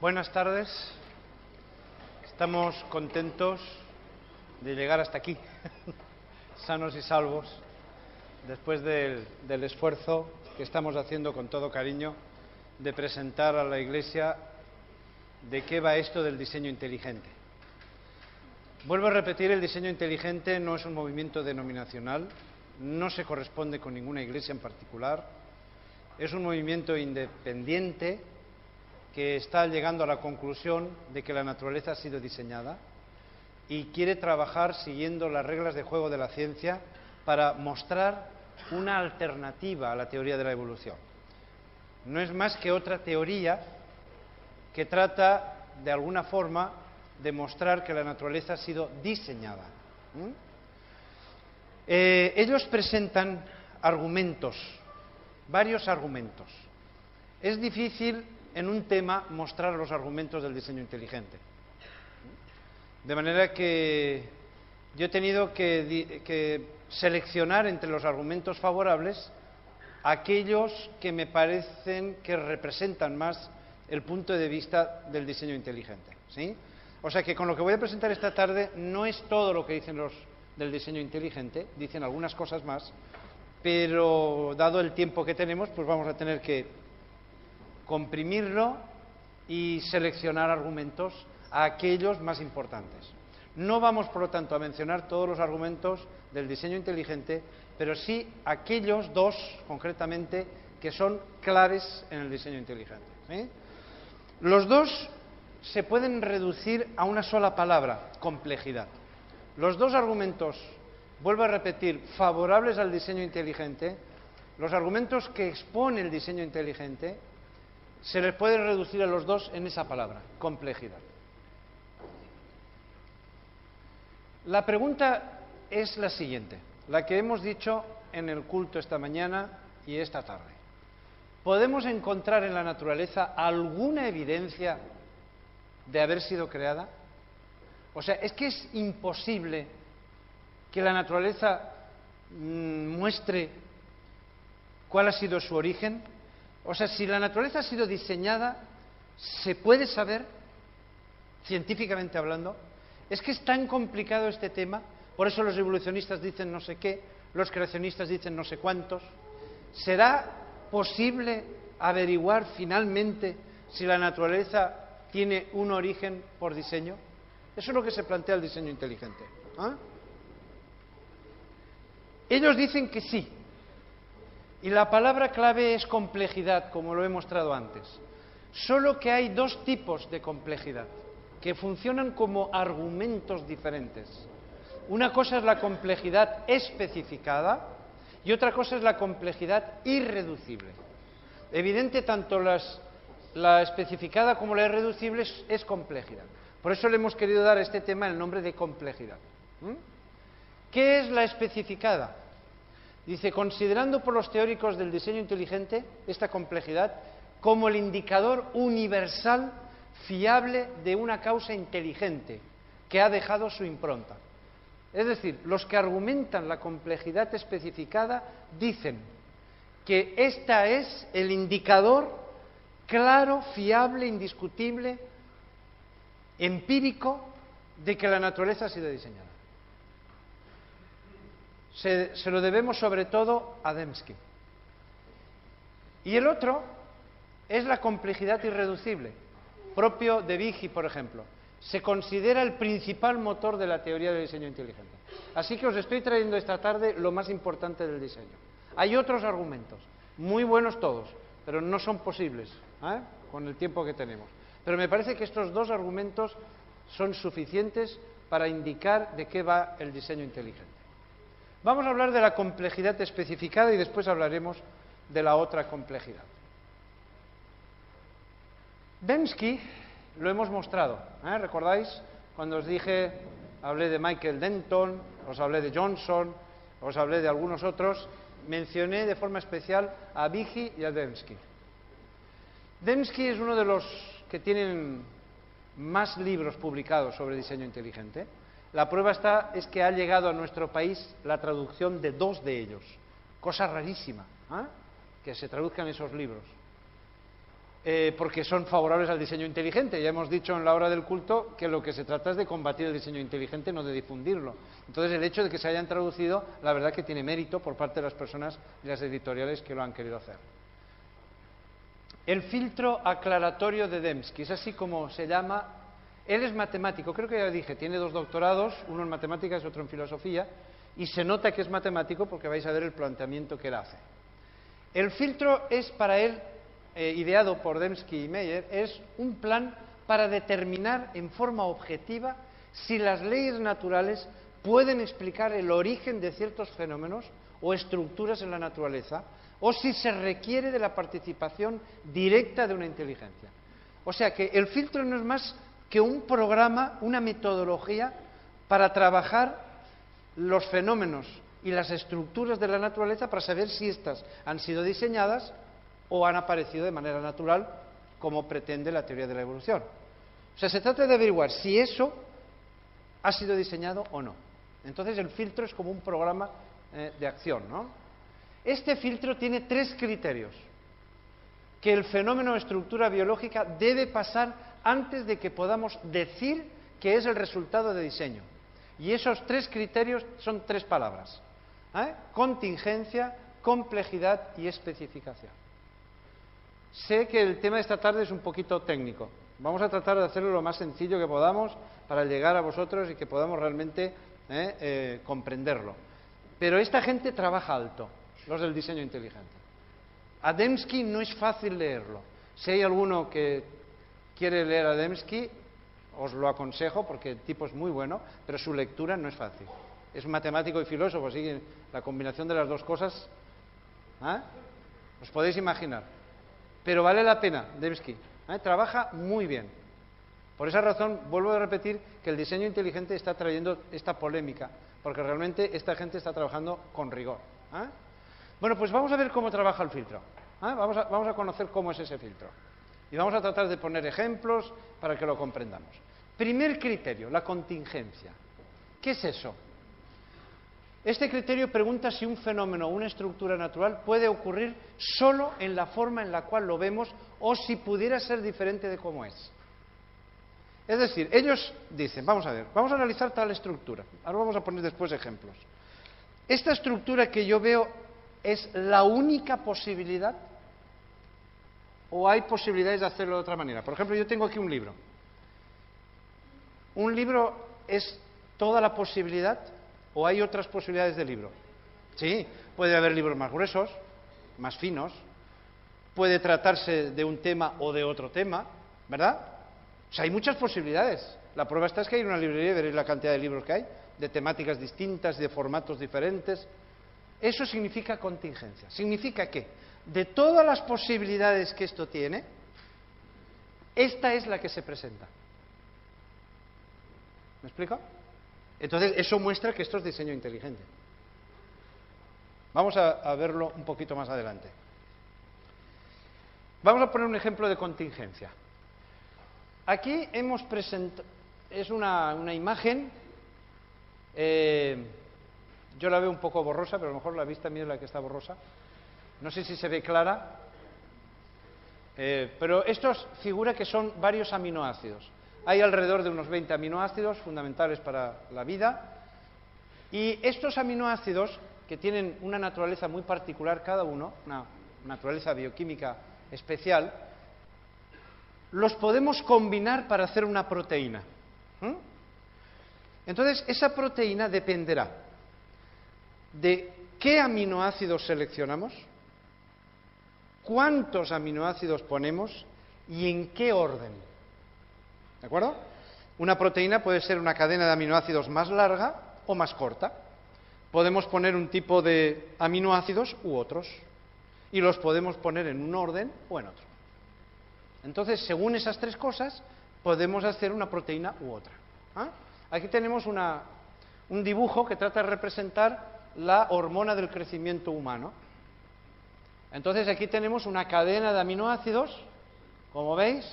Buenas tardes. Estamos contentos de llegar hasta aquí, sanos y salvos, después del esfuerzo que estamos haciendo con todo cariño de presentar a la Iglesia de qué va esto del diseño inteligente. Vuelvo a repetir, el diseño inteligente no es un movimiento denominacional, no se corresponde con ninguna iglesia en particular, es un movimiento independiente que está llegando a la conclusión de que la naturaleza ha sido diseñada y quiere trabajar siguiendo las reglas de juego de la ciencia para mostrar una alternativa a la teoría de la evolución. No es más que otra teoría que trata, de alguna forma, de mostrar que la naturaleza ha sido diseñada. Ellos presentan argumentos, varios argumentos. Es difícil en un tema mostrar los argumentos del diseño inteligente. De manera que yo he tenido que seleccionar entre los argumentos favorables aquellos que me parecen que representan más el punto de vista del diseño inteligente, ¿sí? O sea que con lo que voy a presentar esta tarde no es todo lo que dicen los del diseño inteligente, dicen algunas cosas más, pero dado el tiempo que tenemos, pues vamos a tener que comprimirlo y seleccionar argumentos a aquellos más importantes. No vamos, por lo tanto, a mencionar todos los argumentos del diseño inteligente, pero sí aquellos dos, concretamente, que son claves en el diseño inteligente, ¿sí? Los dos se pueden reducir a una sola palabra: complejidad. Los dos argumentos, vuelvo a repetir, favorables al diseño inteligente, los argumentos que expone el diseño inteligente, se les puede reducir a los dos en esa palabra: complejidad. La pregunta es la siguiente, la que hemos dicho en el culto esta mañana y esta tarde. ¿Podemos encontrar en la naturaleza alguna evidencia de haber sido creada? O sea, ¿es que es imposible que la naturaleza muestre cuál ha sido su origen? O sea, si la naturaleza ha sido diseñada, ¿se puede saber, científicamente hablando? Es que es tan complicado este tema, por eso los evolucionistas dicen no sé qué, los creacionistas dicen no sé cuántos. ¿Será posible averiguar finalmente si la naturaleza tiene un origen por diseño? Eso es lo que se plantea el diseño inteligente. Ellos dicen que sí. Y la palabra clave es complejidad, como lo he mostrado antes. Solo que hay dos tipos de complejidad que funcionan como argumentos diferentes. Una cosa es la complejidad especificada y otra cosa es la complejidad irreducible. Evidente, tanto la especificada como la irreducible es complejidad. Por eso le hemos querido dar a este tema el nombre de complejidad. ¿Qué es la especificada? Dice, considerando por los teóricos del diseño inteligente esta complejidad como el indicador universal fiable de una causa inteligente que ha dejado su impronta. Es decir, los que argumentan la complejidad especificada dicen que esta es el indicador claro, fiable, indiscutible, empírico de que la naturaleza ha sido diseñada. Se lo debemos sobre todo a Dembski. Y el otro es la complejidad irreducible, propio de Behe, por ejemplo. Se considera el principal motor de la teoría del diseño inteligente. Así que os estoy trayendo esta tarde lo más importante del diseño. Hay otros argumentos, muy buenos todos, pero no son posibles, con el tiempo que tenemos. Pero me parece que estos dos argumentos son suficientes para indicar de qué va el diseño inteligente. Vamos a hablar de la complejidad especificada y después hablaremos de la otra complejidad. Dembski lo hemos mostrado, ¿recordáis? Cuando os dije, hablé de Michael Denton, os hablé de Johnson, os hablé de algunos otros, mencioné de forma especial a Behe y a Dembski. Dembski es uno de los que tienen más libros publicados sobre diseño inteligente. La prueba es que ha llegado a nuestro país la traducción de 2 de ellos. Cosa rarísima, que se traduzcan esos libros. porque son favorables al diseño inteligente. Ya hemos dicho en la hora del culto que lo que se trata es de combatir el diseño inteligente, no de difundirlo. Entonces el hecho de que se hayan traducido, la verdad que tiene mérito por parte de las personas y las editoriales que lo han querido hacer. El filtro aclaratorio de Dembski, es así como se llama. Él es matemático, creo que ya dije, tiene 2 doctorados, uno en matemáticas y otro en filosofía, y se nota que es matemático porque vais a ver el planteamiento que él hace. El filtro es para él, ideado por Dembski y Meyer, es un plan para determinar en forma objetiva si las leyes naturales pueden explicar el origen de ciertos fenómenos o estructuras en la naturaleza, o si se requiere de la participación directa de una inteligencia. O sea que el filtro no es más que un programa, una metodología para trabajar los fenómenos y las estructuras de la naturaleza para saber si éstas han sido diseñadas o han aparecido de manera natural, como pretende la teoría de la evolución. O sea, se trata de averiguar si eso ha sido diseñado o no. Entonces el filtro es como un programa de acción, ¿no? Este filtro tiene 3 criterios que el fenómeno o estructura biológica debe pasar antes de que podamos decir que es el resultado de diseño. Y esos 3 criterios son 3 palabras. Contingencia, complejidad y especificación. Sé que el tema de esta tarde es un poquito técnico. Vamos a tratar de hacerlo lo más sencillo que podamos para llegar a vosotros y que podamos realmente comprenderlo. Pero esta gente trabaja alto, los del diseño inteligente. A Dembski no es fácil leerlo. Si hay alguno que quiere leer a Dembski, os lo aconsejo porque el tipo es muy bueno, pero su lectura no es fácil. Es matemático y filósofo, así que la combinación de las 2 cosas, os podéis imaginar. Pero vale la pena, Dembski. Trabaja muy bien. Por esa razón, vuelvo a repetir que el diseño inteligente está trayendo esta polémica, porque realmente esta gente está trabajando con rigor. Bueno, pues vamos a ver cómo trabaja el filtro. Vamos a conocer cómo es ese filtro. Y vamos a tratar de poner ejemplos para que lo comprendamos. Primer criterio, la contingencia. ¿Qué es eso? Este criterio pregunta si un fenómeno o una estructura natural puede ocurrir solo en la forma en la cual lo vemos o si pudiera ser diferente de cómo es. Es decir, ellos dicen, vamos a ver, vamos a analizar tal estructura. Ahora vamos a poner después ejemplos. ¿Esta estructura que yo veo es la única posibilidad o hay posibilidades de hacerlo de otra manera? Por ejemplo, yo tengo aquí un libro. ¿Un libro es toda la posibilidad o hay otras posibilidades de libro? Sí, puede haber libros más gruesos, más finos, puede tratarse de un tema o de otro tema, ¿verdad? O sea, hay muchas posibilidades. La prueba está es que hay una librería y veréis la cantidad de libros que hay, de temáticas distintas, de formatos diferentes. Eso significa contingencia. Significa que de todas las posibilidades que esto tiene, esta es la que se presenta. ¿Me explico? Entonces, eso muestra que esto es diseño inteligente. Vamos a verlo un poquito más adelante. Vamos a poner un ejemplo de contingencia. Aquí hemos presentado, es una imagen, yo la veo un poco borrosa, pero a lo mejor la vista mía es la que está borrosa. No sé si se ve clara, pero esto figura que son varios aminoácidos. Hay alrededor de unos 20 aminoácidos fundamentales para la vida, y estos aminoácidos, que tienen una naturaleza muy particular cada uno, una naturaleza bioquímica especial, los podemos combinar para hacer una proteína. Entonces, esa proteína dependerá de qué aminoácidos seleccionamos, cuántos aminoácidos ponemos y en qué orden. ¿De acuerdo? Una proteína puede ser una cadena de aminoácidos más larga o más corta. Podemos poner un tipo de aminoácidos u otros, y los podemos poner en un orden o en otro. Entonces, según esas 3 cosas, podemos hacer una proteína u otra. Aquí tenemos un dibujo que trata de representar la hormona del crecimiento humano. Entonces, aquí tenemos una cadena de aminoácidos, como veis,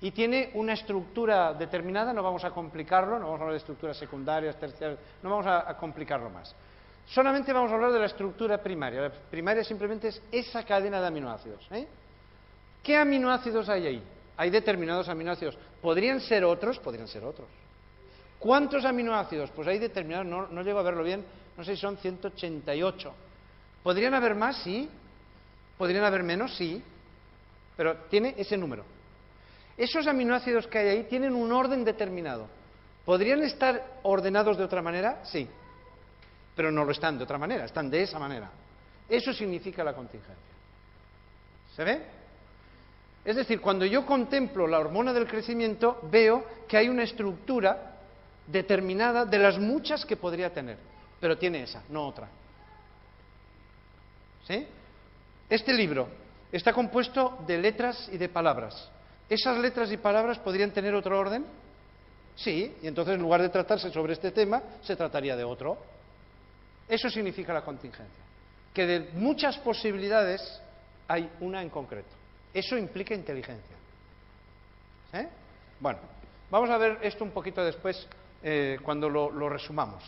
y tiene una estructura determinada. No vamos a complicarlo, no vamos a hablar de estructuras secundarias, terciarias, no vamos a complicarlo más. Solamente vamos a hablar de la estructura primaria. La primaria simplemente es esa cadena de aminoácidos. ¿Qué aminoácidos hay ahí? Hay determinados aminoácidos. ¿Podrían ser otros? Podrían ser otros. ¿Cuántos aminoácidos? Pues hay determinados, no llego a verlo bien, no sé si son 188. ¿Podrían haber más? Sí. ¿Podrían haber menos? Sí. Pero tiene ese número. Esos aminoácidos que hay ahí tienen un orden determinado. ¿Podrían estar ordenados de otra manera? Sí. Pero no lo están de otra manera, están de esa manera. Eso significa la contingencia. ¿Se ve? Es decir, cuando yo contemplo la hormona del crecimiento, veo que hay una estructura determinada de las muchas que podría tener, pero tiene esa, no otra. ¿Sí? Este libro está compuesto de letras y de palabras. ¿Esas letras y palabras podrían tener otro orden? Sí, y entonces en lugar de tratarse sobre este tema, se trataría de otro. Eso significa la contingencia, que de muchas posibilidades hay una en concreto. Eso implica inteligencia. ¿Sí? Bueno, vamos a ver esto un poquito después, cuando lo resumamos.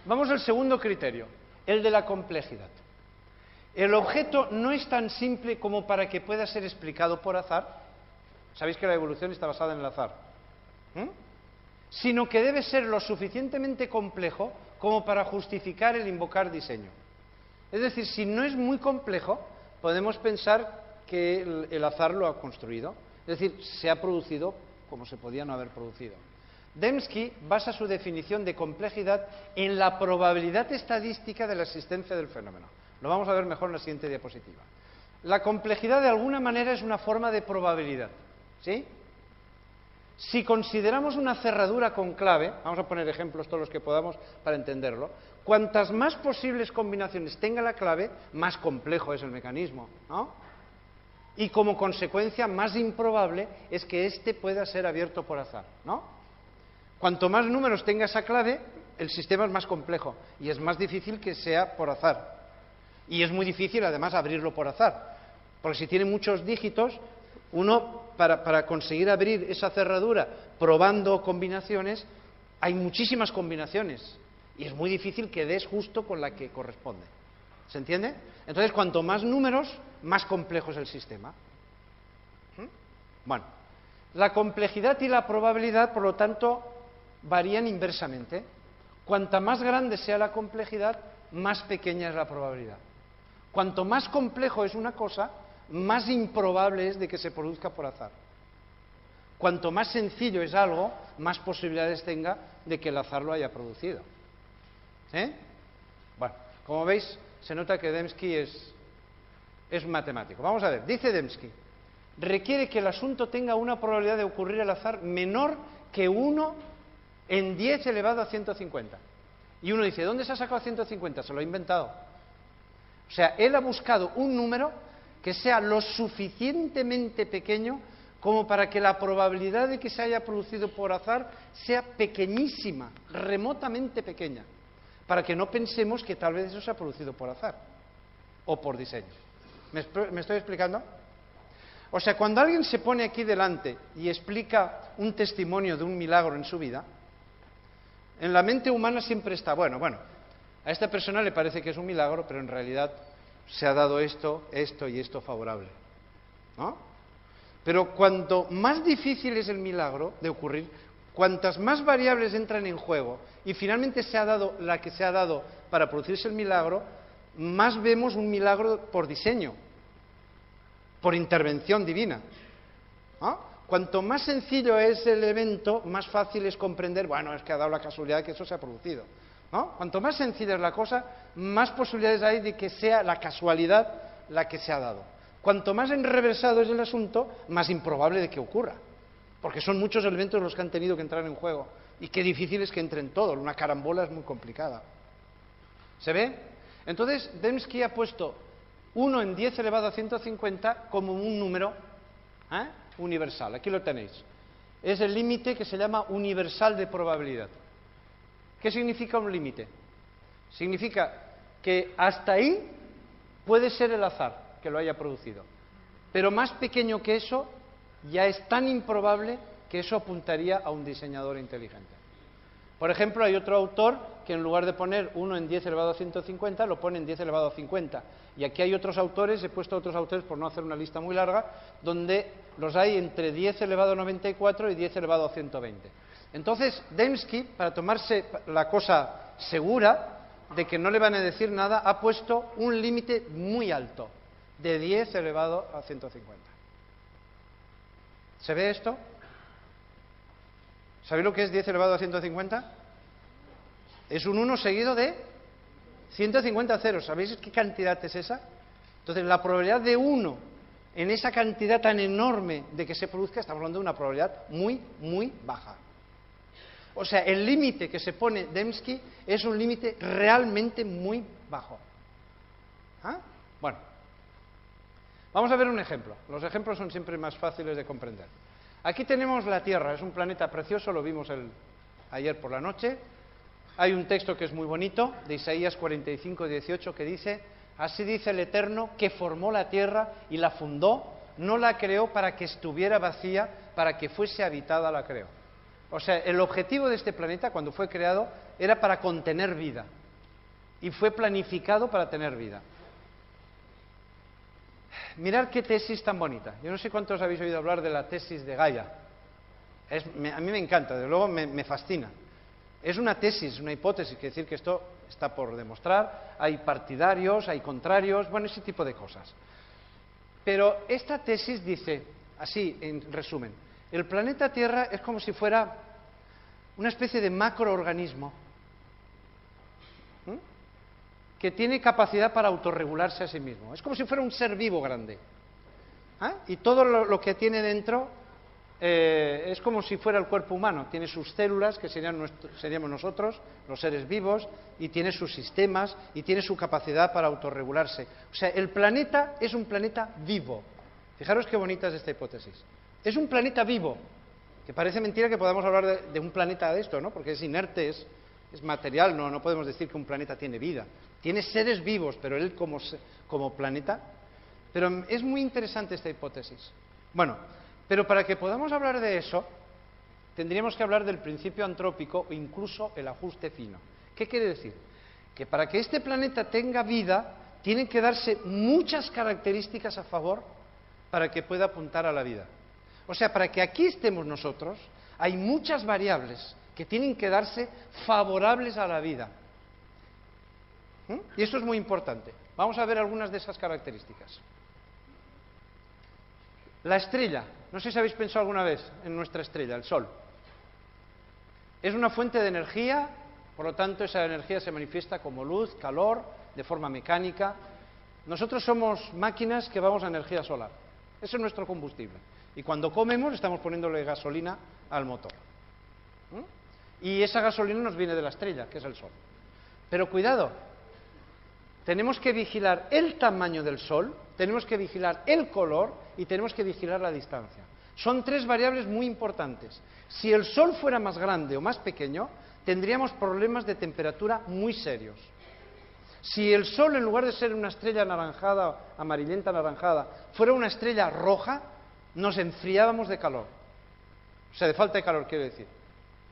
Vamos al segundo criterio, el de la complejidad. El objeto no es tan simple como para que pueda ser explicado por azar. Sabéis que la evolución está basada en el azar. Sino que debe ser lo suficientemente complejo como para justificar el invocar diseño. Es decir, si no es muy complejo, podemos pensar que el azar lo ha construido. Es decir, se ha producido como se podía no haber producido. Dembski basa su definición de complejidad en la probabilidad estadística de la existencia del fenómeno. Lo vamos a ver mejor en la siguiente diapositiva. La complejidad de alguna manera es una forma de probabilidad. ¿Sí? Si consideramos una cerradura con clave, vamos a poner ejemplos todos los que podamos para entenderlo, cuantas más posibles combinaciones tenga la clave, más complejo es el mecanismo, ¿no? Y como consecuencia, más improbable es que éste pueda ser abierto por azar, ¿no? Cuanto más números tenga esa clave, el sistema es más complejo y es más difícil que sea por azar. Y es muy difícil, además, abrirlo por azar. Porque si tiene muchos dígitos, uno, para conseguir abrir esa cerradura probando combinaciones, hay muchísimas combinaciones. Y es muy difícil que des justo con la que corresponde. ¿Se entiende? Entonces, cuanto más números, más complejo es el sistema. Bueno, la complejidad y la probabilidad, por lo tanto, varían inversamente. Cuanta más grande sea la complejidad, más pequeña es la probabilidad. Cuanto más complejo es una cosa, más improbable es de que se produzca por azar. Cuanto más sencillo es algo, más posibilidades tenga de que el azar lo haya producido. ¿Sí? Bueno, como veis, se nota que Dembski es matemático. Vamos a ver, dice Dembski, requiere que el asunto tenga una probabilidad de ocurrir al azar menor que 1 en 10 elevado a 150. Y uno dice, ¿dónde se ha sacado 150? Se lo ha inventado. O sea, él ha buscado un número que sea lo suficientemente pequeño como para que la probabilidad de que se haya producido por azar sea pequeñísima, remotamente pequeña, para que no pensemos que tal vez eso se ha producido por azar o por diseño. ¿Me estoy explicando? O sea, cuando alguien se pone aquí delante y explica un testimonio de un milagro en su vida, en la mente humana siempre está, bueno, a esta persona le parece que es un milagro, pero en realidad se ha dado esto y esto favorable, ¿no? Pero cuanto más difícil es el milagro de ocurrir, cuantas más variables entran en juego y finalmente se ha dado la que se ha dado para producirse el milagro, más vemos un milagro por diseño, por intervención divina, ¿no? Cuanto más sencillo es el evento, más fácil es comprender, bueno, es que ha dado la casualidad que eso se ha producido, ¿no? Cuanto más sencilla es la cosa, más posibilidades hay de que sea la casualidad la que se ha dado. Cuanto más enreversado es el asunto, más improbable de que ocurra, porque son muchos elementos los que han tenido que entrar en juego, y qué difícil es que entren todos, una carambola es muy complicada. ¿Se ve? Entonces, Dembski ha puesto 1 en 10 elevado a 150 como un número universal. Aquí lo tenéis. Es el límite que se llama universal de probabilidad. ¿Qué significa un límite? Significa que hasta ahí puede ser el azar que lo haya producido, pero más pequeño que eso ya es tan improbable que eso apuntaría a un diseñador inteligente. Por ejemplo, hay otro autor que en lugar de poner 1 en 10 elevado a 150, lo pone en 10 elevado a 50. Y aquí hay otros autores, he puesto otros autores por no hacer una lista muy larga, donde los hay entre 10 elevado a 94 y 10 elevado a 120. Entonces, Dembski, para tomarse la cosa segura de que no le van a decir nada, ha puesto un límite muy alto, de 10 elevado a 150. ¿Se ve esto? ¿Sabéis lo que es 10 elevado a 150? Es un 1 seguido de 150 ceros. ¿Sabéis qué cantidad es esa? Entonces, la probabilidad de 1 en esa cantidad tan enorme de que se produzca, estamos hablando de una probabilidad muy, muy baja. O sea, el límite que se pone Dembski es un límite realmente muy bajo. ¿Ah? Bueno, vamos a ver un ejemplo. Los ejemplos son siempre más fáciles de comprender. Aquí tenemos la Tierra, es un planeta precioso, lo vimos ayer por la noche. Hay un texto que es muy bonito, de Isaías 45, 18, que dice: así dice el Eterno, que formó la Tierra y la fundó, no la creó para que estuviera vacía, para que fuese habitada la creó. O sea, el objetivo de este planeta, cuando fue creado, era para contener vida. Y fue planificado para tener vida. Mirad qué tesis tan bonita. Yo no sé cuántos habéis oído hablar de la tesis de Gaia. A mí me encanta, desde luego me fascina. Es una tesis, una hipótesis, quiere decir que esto está por demostrar. Hay partidarios, hay contrarios, bueno, ese tipo de cosas. Pero esta tesis dice, así en resumen, el planeta Tierra es como si fuera una especie de macroorganismo que tiene capacidad para autorregularse a sí mismo. Es como si fuera un ser vivo grande. Y todo lo que tiene dentro es como si fuera el cuerpo humano. Tiene sus células, que seríamos nosotros, los seres vivos, y tiene sus sistemas, y tiene su capacidad para autorregularse. O sea, el planeta es un planeta vivo. Fijaros qué bonita es esta hipótesis. Es un planeta vivo, que parece mentira que podamos hablar de un planeta de esto, ¿no? Porque es inerte, es material, no podemos decir que un planeta tiene vida. Tiene seres vivos, pero él como planeta. Pero es muy interesante esta hipótesis. Bueno, pero para que podamos hablar de eso, tendríamos que hablar del principio antrópico o incluso el ajuste fino. ¿Qué quiere decir? Que para que este planeta tenga vida, tienen que darse muchas características a favor para que pueda apuntar a la vida. O sea, para que aquí estemos nosotros, hay muchas variables que tienen que darse favorables a la vida. Y esto es muy importante. Vamos a ver algunas de esas características. La estrella. No sé si habéis pensado alguna vez en nuestra estrella, el Sol. Es una fuente de energía, por lo tanto esa energía se manifiesta como luz, calor, de forma mecánica. Nosotros somos máquinas que vamos a energía solar. Eso es nuestro combustible. Y cuando comemos estamos poniéndole gasolina al motor. Y esa gasolina nos viene de la estrella, que es el Sol. Pero cuidado, tenemos que vigilar el tamaño del Sol, tenemos que vigilar el color y tenemos que vigilar la distancia. Son tres variables muy importantes. Si el Sol fuera más grande o más pequeño, tendríamos problemas de temperatura muy serios. Si el Sol, en lugar de ser una estrella anaranjada, amarillenta anaranjada, fuera una estrella roja, nos enfriábamos de calor. O sea, de falta de calor, quiero decir.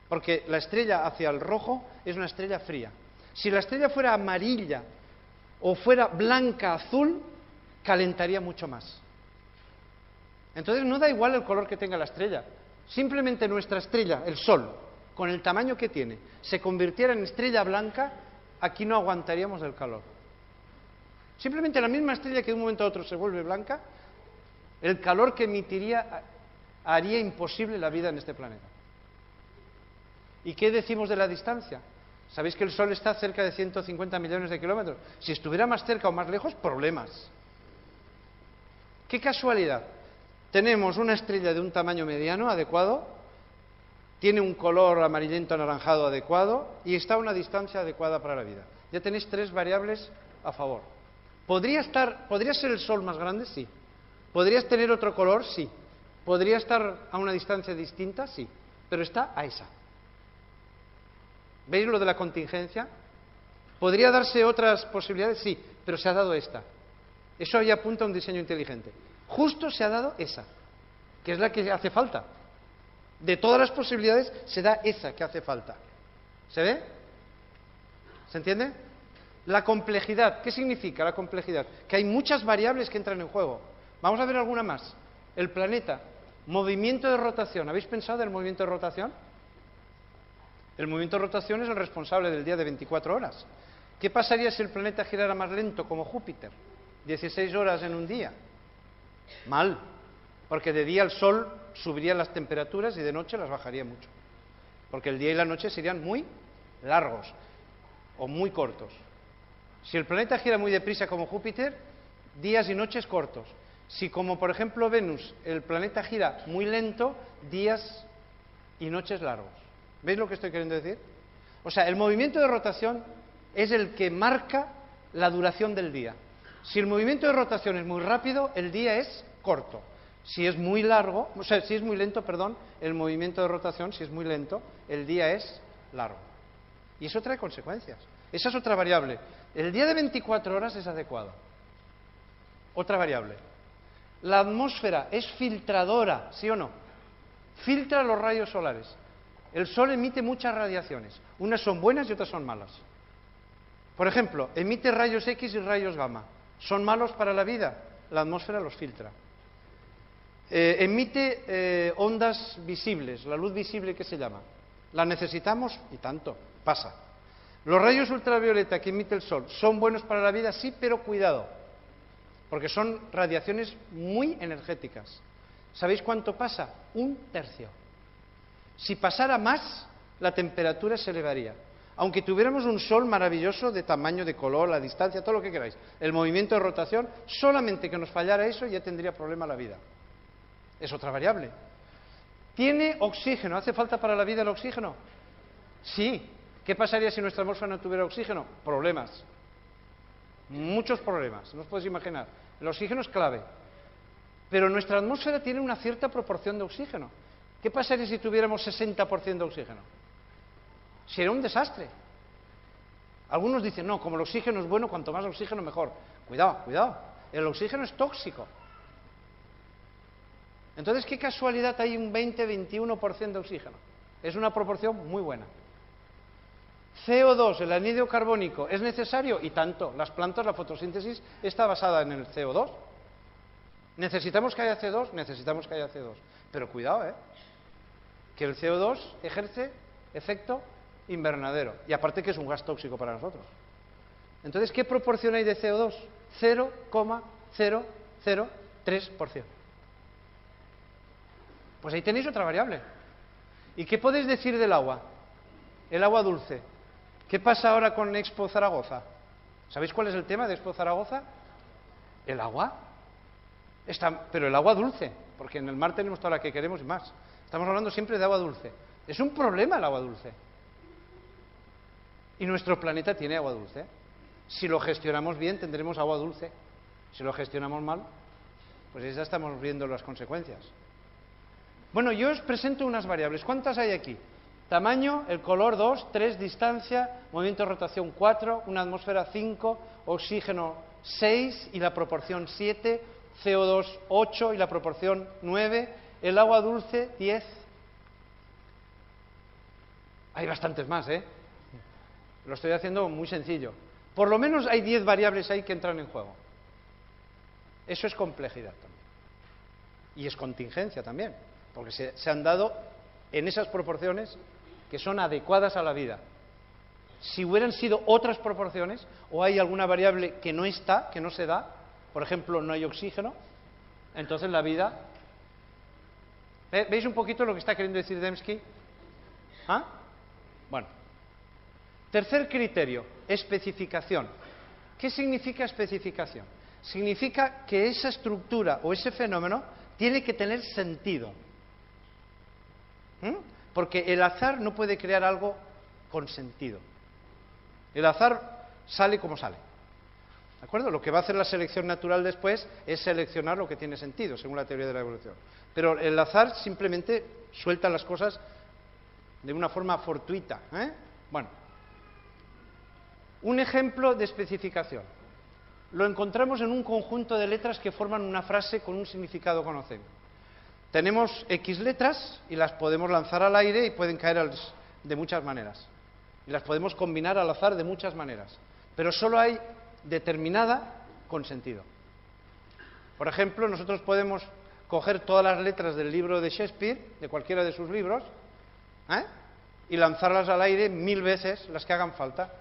Porque la estrella hacia el rojo es una estrella fría. Si la estrella fuera amarilla o fuera blanca, azul, calentaría mucho más. Entonces no da igual el color que tenga la estrella. Simplemente nuestra estrella, el Sol, con el tamaño que tiene, se convirtiera en estrella blanca, aquí no aguantaríamos el calor. Simplemente la misma estrella que de un momento a otro se vuelve blanca, el calor que emitiría haría imposible la vida en este planeta. ¿Y qué decimos de la distancia? ¿Sabéis que el Sol está cerca de 150 millones de kilómetros? Si estuviera más cerca o más lejos, problemas. ¡Qué casualidad! Tenemos una estrella de un tamaño mediano, adecuado, tiene un color amarillento anaranjado adecuado y está a una distancia adecuada para la vida. Ya tenéis tres variables a favor. ¿Podría ser el Sol más grande? Sí. ¿Podrías tener otro color? Sí. ¿Podría estar a una distancia distinta? Sí. Pero está a esa. ¿Veis lo de la contingencia? ¿Podría darse otras posibilidades? Sí, pero se ha dado esta. Eso ya apunta a un diseño inteligente. Justo se ha dado esa, que es la que hace falta. De todas las posibilidades, se da esa que hace falta. ¿Se ve? ¿Se entiende? La complejidad. ¿Qué significa la complejidad? Que hay muchas variables que entran en juego. Vamos a ver alguna más. El planeta. Movimiento de rotación. ¿Habéis pensado en el movimiento de rotación? El movimiento de rotación es el responsable del día de 24 horas. ¿Qué pasaría si el planeta girara más lento como Júpiter? 16 horas en un día. Mal. Porque de día el Sol subiría las temperaturas y de noche las bajaría mucho. Porque el día y la noche serían muy largos o muy cortos. Si el planeta gira muy deprisa como Júpiter, días y noches cortos. Si, como por ejemplo Venus, el planeta gira muy lento, días y noches largos. ¿Veis lo que estoy queriendo decir? O sea, el movimiento de rotación es el que marca la duración del día. Si el movimiento de rotación es muy rápido, el día es corto. Si es muy largo, o sea, si es muy lento, perdón, el movimiento de rotación, si es muy lento, el día es largo. Y eso trae consecuencias. Esa es otra variable. El día de 24 horas es adecuado. Otra variable. La atmósfera es filtradora, ¿sí o no? Filtra los rayos solares. El Sol emite muchas radiaciones. Unas son buenas y otras son malas. Por ejemplo, emite rayos X y rayos gamma. ¿Son malos para la vida? La atmósfera los filtra. Emite ondas visibles, la luz visible que se llama. ¿La necesitamos? Y tanto, pasa. Los rayos ultravioleta que emite el Sol, ¿son buenos para la vida? Sí, pero cuidado, porque son radiaciones muy energéticas. ¿Sabéis cuánto pasa? 1/3. Si pasara más, la temperatura se elevaría. Aunque tuviéramos un Sol maravilloso de tamaño, de color, la distancia, todo lo que queráis, el movimiento de rotación, solamente que nos fallara eso ya tendría problema la vida. Es otra variable. ¿Tiene oxígeno? ¿Hace falta para la vida el oxígeno? Sí. ¿Qué pasaría si nuestra atmósfera no tuviera oxígeno? Problemas. Muchos problemas, no os podéis imaginar. El oxígeno es clave. Pero nuestra atmósfera tiene una cierta proporción de oxígeno. ¿Qué pasaría si tuviéramos 60% de oxígeno? Sería un desastre. Algunos dicen, no, como el oxígeno es bueno, cuanto más oxígeno mejor. Cuidado, cuidado. El oxígeno es tóxico. Entonces, ¿qué casualidad hay un 20-21% de oxígeno? Es una proporción muy buena. CO2, el anhídrido carbónico, ¿es necesario? Y tanto. Las plantas, la fotosíntesis está basada en el CO2. ¿Necesitamos que haya CO2? Necesitamos que haya CO2. Pero cuidado, que el CO2 ejerce efecto invernadero. Y aparte que es un gas tóxico para nosotros. Entonces, ¿qué proporción hay de CO2? 0,003%. Pues ahí tenéis otra variable. ¿Y qué podéis decir del agua? El agua dulce. ¿Qué pasa ahora con Expo Zaragoza? ¿Sabéis cuál es el tema de Expo Zaragoza? El agua. Pero el agua dulce, porque en el mar tenemos toda la que queremos y más. Estamos hablando siempre de agua dulce. Es un problema el agua dulce. Y nuestro planeta tiene agua dulce. Si lo gestionamos bien, tendremos agua dulce. Si lo gestionamos mal, pues ya estamos viendo las consecuencias. Bueno, yo os presento unas variables. ¿Cuántas hay aquí? Tamaño, el color 2, 3, distancia, movimiento de rotación 4, una atmósfera 5, oxígeno 6 y la proporción 7, CO2 8 y la proporción 9, el agua dulce 10. Hay bastantes más, Lo estoy haciendo muy sencillo. Por lo menos hay 10 variables ahí que entran en juego. Eso es complejidad también. Y es contingencia también, porque se han dado en esas proporciones que son adecuadas a la vida. Si hubieran sido otras proporciones, o hay alguna variable que no está, que no se da, por ejemplo, no hay oxígeno, entonces la vida... ¿Veis un poquito lo que está queriendo decir Dembski? ¿Ah? Bueno. Tercer criterio, especificación. ¿Qué significa especificación? Significa que esa estructura o ese fenómeno tiene que tener sentido. Porque el azar no puede crear algo con sentido. El azar sale como sale. ¿De acuerdo? Lo que va a hacer la selección natural después es seleccionar lo que tiene sentido, según la teoría de la evolución. Pero el azar simplemente suelta las cosas de una forma fortuita. Bueno, un ejemplo de especificación. Lo encontramos en un conjunto de letras que forman una frase con un significado conocido. Tenemos X letras y las podemos lanzar al aire y pueden caer de muchas maneras. y las podemos combinar al azar de muchas maneras, pero solo hay determinada con sentido. Por ejemplo, nosotros podemos coger todas las letras del libro de Shakespeare, de cualquiera de sus libros, y lanzarlas al aire 1000 veces, las que hagan falta,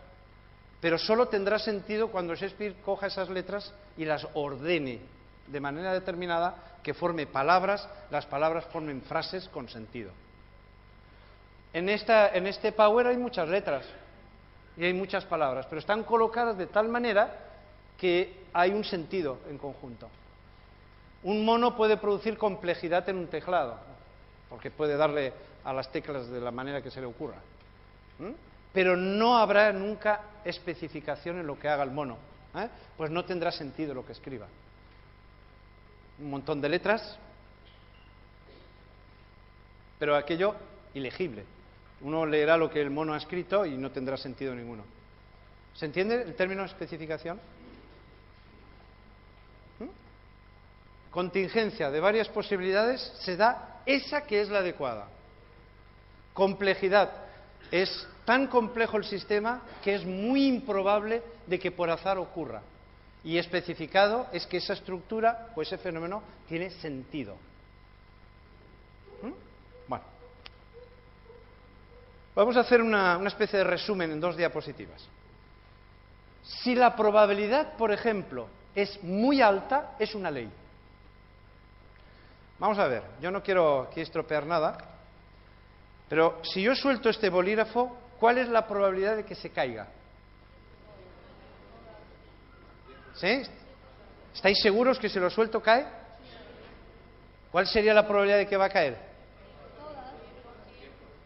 pero solo tendrá sentido cuando Shakespeare coja esas letras y las ordene de manera determinada, que forme palabras, las palabras formen frases con sentido. En este Power hay muchas letras y hay muchas palabras, pero están colocadas de tal manera que hay un sentido en conjunto. Un mono puede producir complejidad en un teclado, porque puede darle a las teclas de la manera que se le ocurra. Pero no habrá nunca especificación en lo que haga el mono, pues no tendrá sentido lo que escriba. Un montón de letras, pero aquello ilegible. Uno leerá lo que el mono ha escrito y no tendrá sentido ninguno. ¿Se entiende el término especificación? Contingencia de varias posibilidades, se da esa que es la adecuada. Complejidad, es tan complejo el sistema que es muy improbable de que por azar ocurra. Y especificado es que esa estructura o ese fenómeno tiene sentido. Bueno, vamos a hacer una especie de resumen en 2 diapositivas. Si la probabilidad, por ejemplo, es muy alta, es una ley. Vamos a ver, yo no quiero aquí estropear nada, pero si yo suelto este bolígrafo, ¿cuál es la probabilidad de que se caiga? ¿Sí? ¿Estáis seguros que si lo suelto cae? ¿Cuál sería la probabilidad de que va a caer?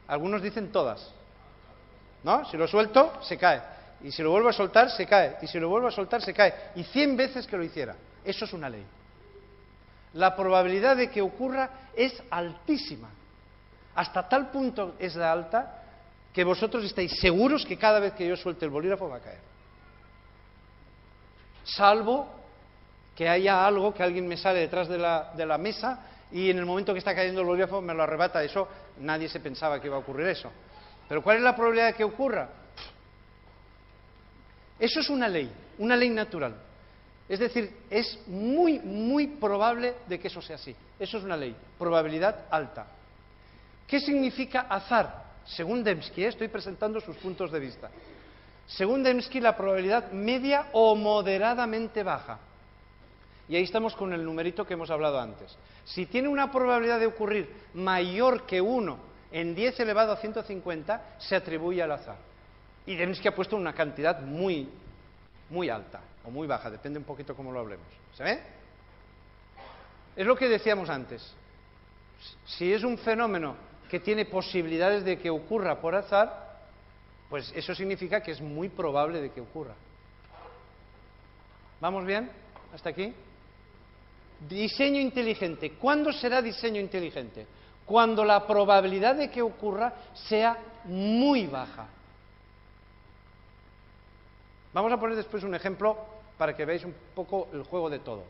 Algunos dicen todas. ¿No? Si lo suelto, se cae. Y si lo vuelvo a soltar, se cae. Y si lo vuelvo a soltar, se cae. Y 100 veces que lo hiciera. Eso es una ley. La probabilidad de que ocurra es altísima. Hasta tal punto es de alta que vosotros estáis seguros que cada vez que yo suelte el bolígrafo va a caer. Salvo que haya algo, que alguien me sale detrás de la mesa y en el momento que está cayendo el bolígrafo me lo arrebata. Eso, nadie se pensaba que iba a ocurrir eso. Pero ¿cuál es la probabilidad de que ocurra? Eso es una ley natural. Es decir, es muy, muy probable de que eso sea así. Eso es una ley, probabilidad alta. ¿Qué significa azar? Según Dembski, estoy presentando sus puntos de vista. Según Dembski, la probabilidad media o moderadamente baja. Y ahí estamos con el numerito que hemos hablado antes. Si tiene una probabilidad de ocurrir mayor que 1 en 10 elevado a 150, se atribuye al azar. Y Dembski ha puesto una cantidad muy, muy alta o muy baja, depende un poquito cómo lo hablemos. ¿Se ve? Es lo que decíamos antes. Si es un fenómeno que tiene posibilidades de que ocurra por azar, pues eso significa que es muy probable de que ocurra. ¿Vamos bien? ¿Hasta aquí? Diseño inteligente. ¿Cuándo será diseño inteligente? Cuando la probabilidad de que ocurra sea muy baja. Vamos a poner después un ejemplo para que veáis un poco el juego de todo.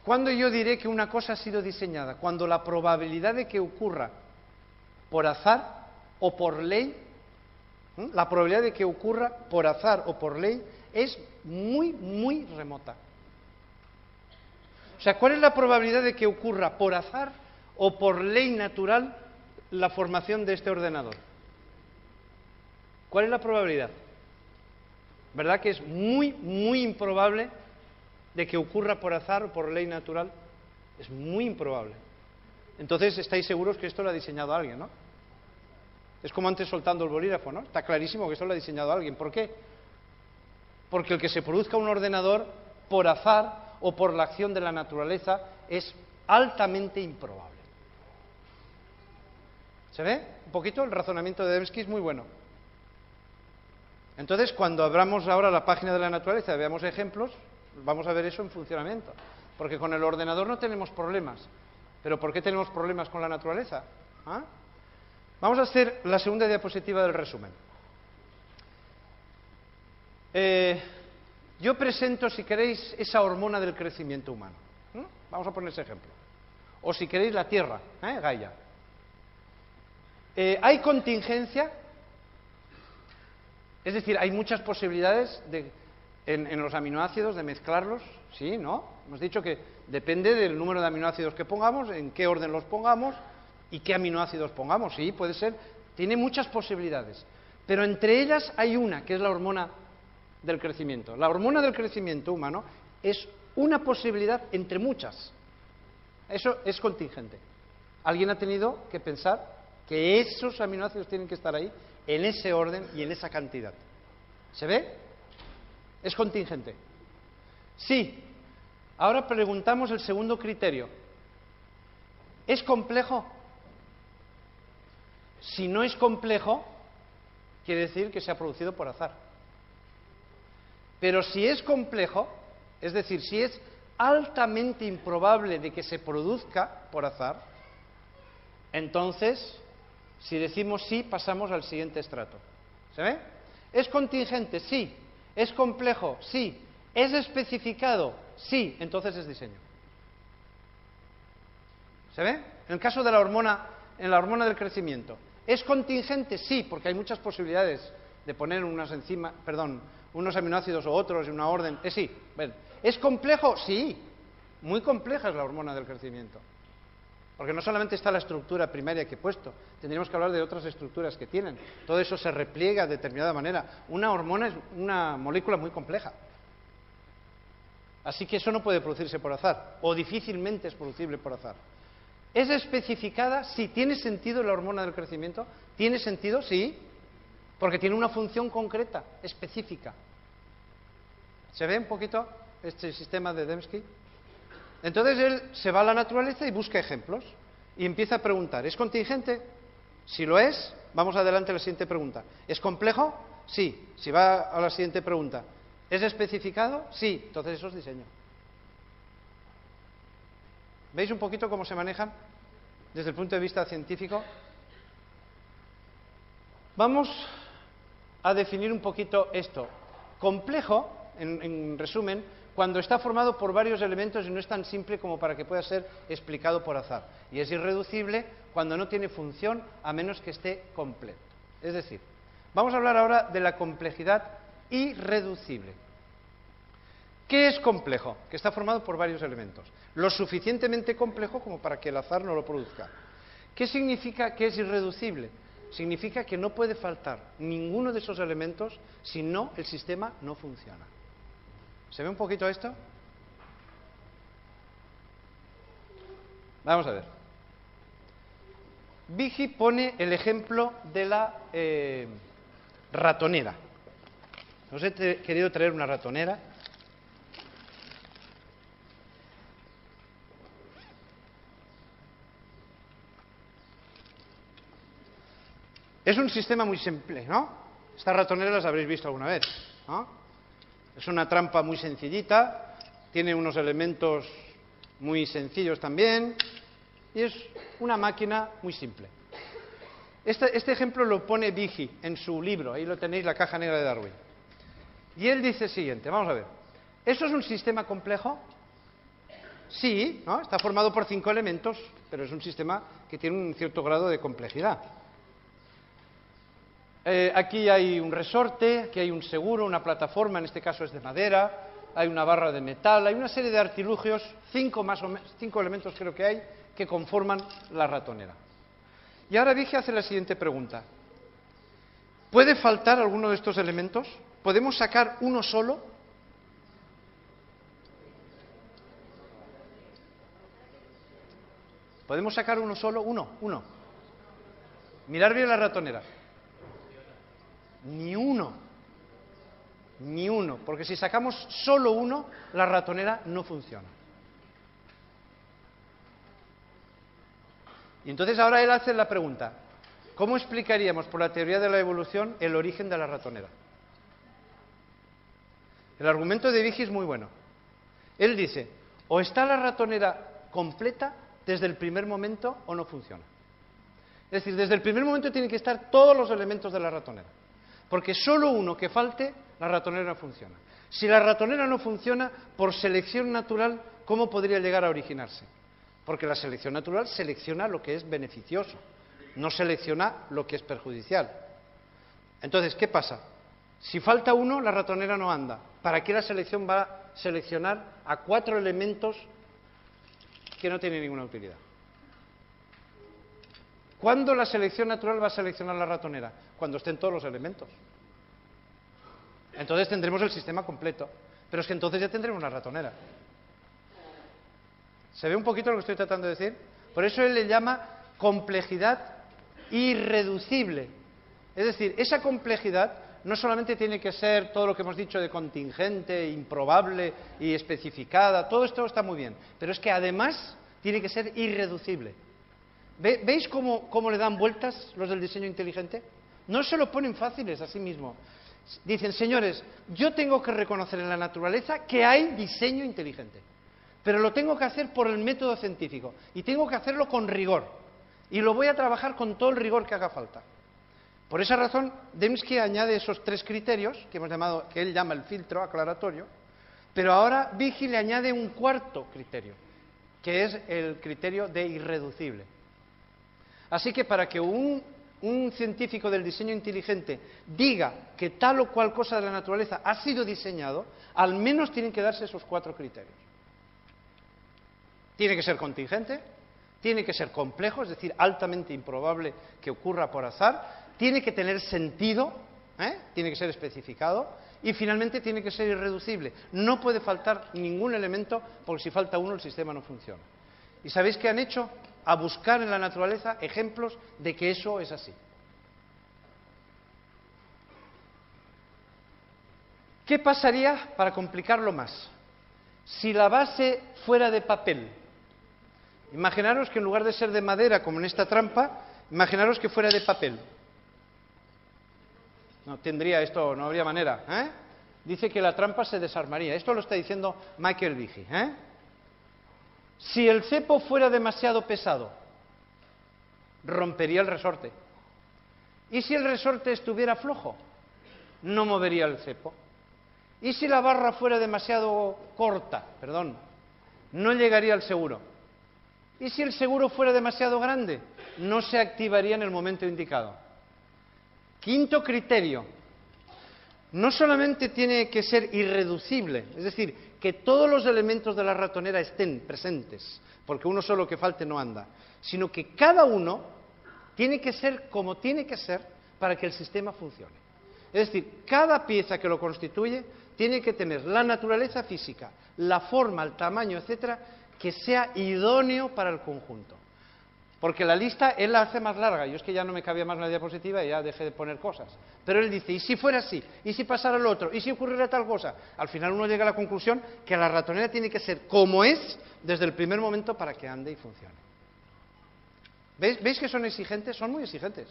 ¿Cuándo yo diré que una cosa ha sido diseñada? Cuando la probabilidad de que ocurra por azar o por ley, la probabilidad de que ocurra por azar o por ley es muy, muy remota. O sea, ¿cuál es la probabilidad de que ocurra por azar o por ley natural la formación de este ordenador? ¿Cuál es la probabilidad? ¿Verdad que es muy, muy improbable de que ocurra por azar o por ley natural? Es muy improbable. Entonces, estáis seguros que esto lo ha diseñado alguien, ¿no? Es como antes soltando el bolígrafo, ¿no? Está clarísimo que esto lo ha diseñado alguien. ¿Por qué? Porque el que se produzca un ordenador por azar o por la acción de la naturaleza es altamente improbable. ¿Se ve? Un poquito el razonamiento de Dembski es muy bueno. Entonces, cuando abramos ahora la página de la naturaleza y veamos ejemplos, vamos a ver eso en funcionamiento. Porque con el ordenador no tenemos problemas. ¿Pero por qué tenemos problemas con la naturaleza? ¿Ah? Vamos a hacer la segunda diapositiva del resumen. Yo presento, si queréis, esa hormona del crecimiento humano. Vamos a poner ese ejemplo. O si queréis, la Tierra, Gaia. Hay contingencia Es decir, hay muchas posibilidades en los aminoácidos de mezclarlos, ¿sí? ¿No? Hemos dicho que depende del número de aminoácidos que pongamos, en qué orden los pongamos y qué aminoácidos pongamos. Sí, puede ser. Tiene muchas posibilidades. Pero entre ellas hay una, que es la hormona del crecimiento. La hormona del crecimiento humano es una posibilidad entre muchas. Eso es contingente. Alguien ha tenido que pensar que esos aminoácidos tienen que estar ahí, en ese orden y en esa cantidad. ¿Se ve? Es contingente. Sí. Ahora preguntamos el segundo criterio. ¿Es complejo? Si no es complejo, quiere decir que se ha producido por azar. Pero si es complejo, es decir, si es altamente improbable de que se produzca por azar, entonces, si decimos sí, pasamos al siguiente estrato. ¿Se ve? ¿Es contingente? Sí. ¿Es complejo? Sí. ¿Es especificado? Sí. Entonces es diseño. ¿Se ve? En el caso de la hormona, en la hormona del crecimiento, ¿es contingente? Sí, porque hay muchas posibilidades de poner unos aminoácidos o otros en una orden. Sí. Bueno. ¿Es complejo? Sí. Muy compleja es la hormona del crecimiento. Porque no solamente está la estructura primaria que he puesto, tendríamos que hablar de otras estructuras que tienen. Todo eso se repliega de determinada manera. Una hormona es una molécula muy compleja. Así que eso no puede producirse por azar, o difícilmente es producible por azar. ¿Es especificada? Sí. ¿Tiene sentido la hormona del crecimiento? ¿Tiene sentido? Sí. Porque tiene una función concreta, específica. ¿Se ve un poquito este sistema de Dembski? Entonces él se va a la naturaleza y busca ejemplos y empieza a preguntar, ¿es contingente? Si lo es, vamos adelante a la siguiente pregunta. ¿Es complejo? Sí. Si va a la siguiente pregunta, ¿es especificado? Sí. Entonces eso es diseño. ¿Veis un poquito cómo se manejan desde el punto de vista científico? Vamos a definir un poquito esto. Complejo, en resumen, cuando está formado por varios elementos y no es tan simple como para que pueda ser explicado por azar. Y es irreducible cuando no tiene función a menos que esté completo. Es decir, vamos a hablar ahora de la complejidad irreducible. ¿Qué es complejo? Que está formado por varios elementos. Lo suficientemente complejo como para que el azar no lo produzca. ¿Qué significa que es irreducible? Significa que no puede faltar ninguno de esos elementos, si no, el sistema no funciona. ¿Se ve un poquito esto? Vamos a ver. Vigi pone el ejemplo de la ratonera. Os he querido traer una ratonera. Es un sistema muy simple, ¿no? Estas ratoneras las habréis visto alguna vez, ¿no? Es una trampa muy sencillita, tiene unos elementos muy sencillos también, y es una máquina muy simple. Este ejemplo lo pone Vigi en su libro, ahí lo tenéis, La caja negra de Darwin. Y él dice el siguiente, vamos a ver, ¿eso es un sistema complejo? Sí, ¿no? Está formado por 5 elementos, pero es un sistema que tiene un cierto grado de complejidad. Aquí hay un resorte, aquí hay un seguro, una plataforma, en este caso es de madera, hay una barra de metal, hay una serie de artilugios, 5 elementos creo que hay, que conforman la ratonera. Y ahora Vigi hace la siguiente pregunta. ¿Puede faltar alguno de estos elementos? ¿Podemos sacar uno solo? ¿Podemos sacar uno solo? Uno. Mirar bien la ratonera. Ni uno, porque si sacamos solo uno, la ratonera no funciona. Y entonces ahora él hace la pregunta, ¿cómo explicaríamos por la teoría de la evolución el origen de la ratonera? El argumento de Vigi es muy bueno. Él dice, o está la ratonera completa desde el primer momento o no funciona. Es decir, desde el primer momento tienen que estar todos los elementos de la ratonera. Porque solo uno que falte, la ratonera no funciona. Si la ratonera no funciona, por selección natural, ¿cómo podría llegar a originarse? Porque la selección natural selecciona lo que es beneficioso, no selecciona lo que es perjudicial. Entonces, ¿qué pasa? Si falta uno, la ratonera no anda. ¿Para qué la selección va a seleccionar a 4 elementos que no tienen ninguna utilidad? ¿Cuándo la selección natural va a seleccionar la ratonera? Cuando estén todos los elementos. Entonces tendremos el sistema completo. Pero es que entonces ya tendremos una ratonera. ¿Se ve un poquito lo que estoy tratando de decir? Por eso él le llama complejidad irreducible. Es decir, esa complejidad no solamente tiene que ser todo lo que hemos dicho de contingente, improbable y especificada, todo esto está muy bien, pero es que además tiene que ser irreducible. ¿Veis cómo le dan vueltas los del diseño inteligente? No se lo ponen fáciles a sí mismo. Dicen, señores, yo tengo que reconocer en la naturaleza que hay diseño inteligente, pero lo tengo que hacer por el método científico y tengo que hacerlo con rigor y lo voy a trabajar con todo el rigor que haga falta. Por esa razón, Dembski añade esos 3 criterios que él llama el filtro aclaratorio, pero ahora Vighi le añade un 4º criterio, que es el criterio de irreducible. Así que para que un científico del diseño inteligente diga que tal o cual cosa de la naturaleza ha sido diseñado, al menos tienen que darse esos 4 criterios. Tiene que ser contingente, tiene que ser complejo, es decir, altamente improbable que ocurra por azar, tiene que tener sentido, tiene que ser especificado, y finalmente tiene que ser irreducible. No puede faltar ningún elemento, porque si falta uno el sistema no funciona. ¿Y sabéis qué han hecho? A buscar en la naturaleza ejemplos de que eso es así. ¿Qué pasaría, para complicarlo más, si la base fuera de papel? Imaginaros que en lugar de ser de madera, como en esta trampa, imaginaros que fuera de papel. No tendría esto, no habría manera. Dice que la trampa se desarmaría. Esto lo está diciendo Michael Vighi. Si el cepo fuera demasiado pesado, rompería el resorte. ¿Y si el resorte estuviera flojo? No movería el cepo. ¿Y si la barra fuera demasiado corta? No llegaría al seguro. ¿Y si el seguro fuera demasiado grande? No se activaría en el momento indicado. 5º criterio. No solamente tiene que ser irreducible, es decir, que todos los elementos de la ratonera estén presentes, porque uno solo que falte no anda, sino que cada uno tiene que ser como tiene que ser para que el sistema funcione. Es decir, cada pieza que lo constituye tiene que tener la naturaleza física, la forma, el tamaño, etcétera, que sea idóneo para el conjunto. Porque la lista él la hace más larga. Yo es que ya no me cabía más en la diapositiva y ya dejé de poner cosas. Pero él dice, ¿y si fuera así? ¿Y si pasara lo otro? ¿Y si ocurriera tal cosa? Al final uno llega a la conclusión que la ratonera tiene que ser como es desde el primer momento para que ande y funcione. ¿Veis que son exigentes? Son muy exigentes.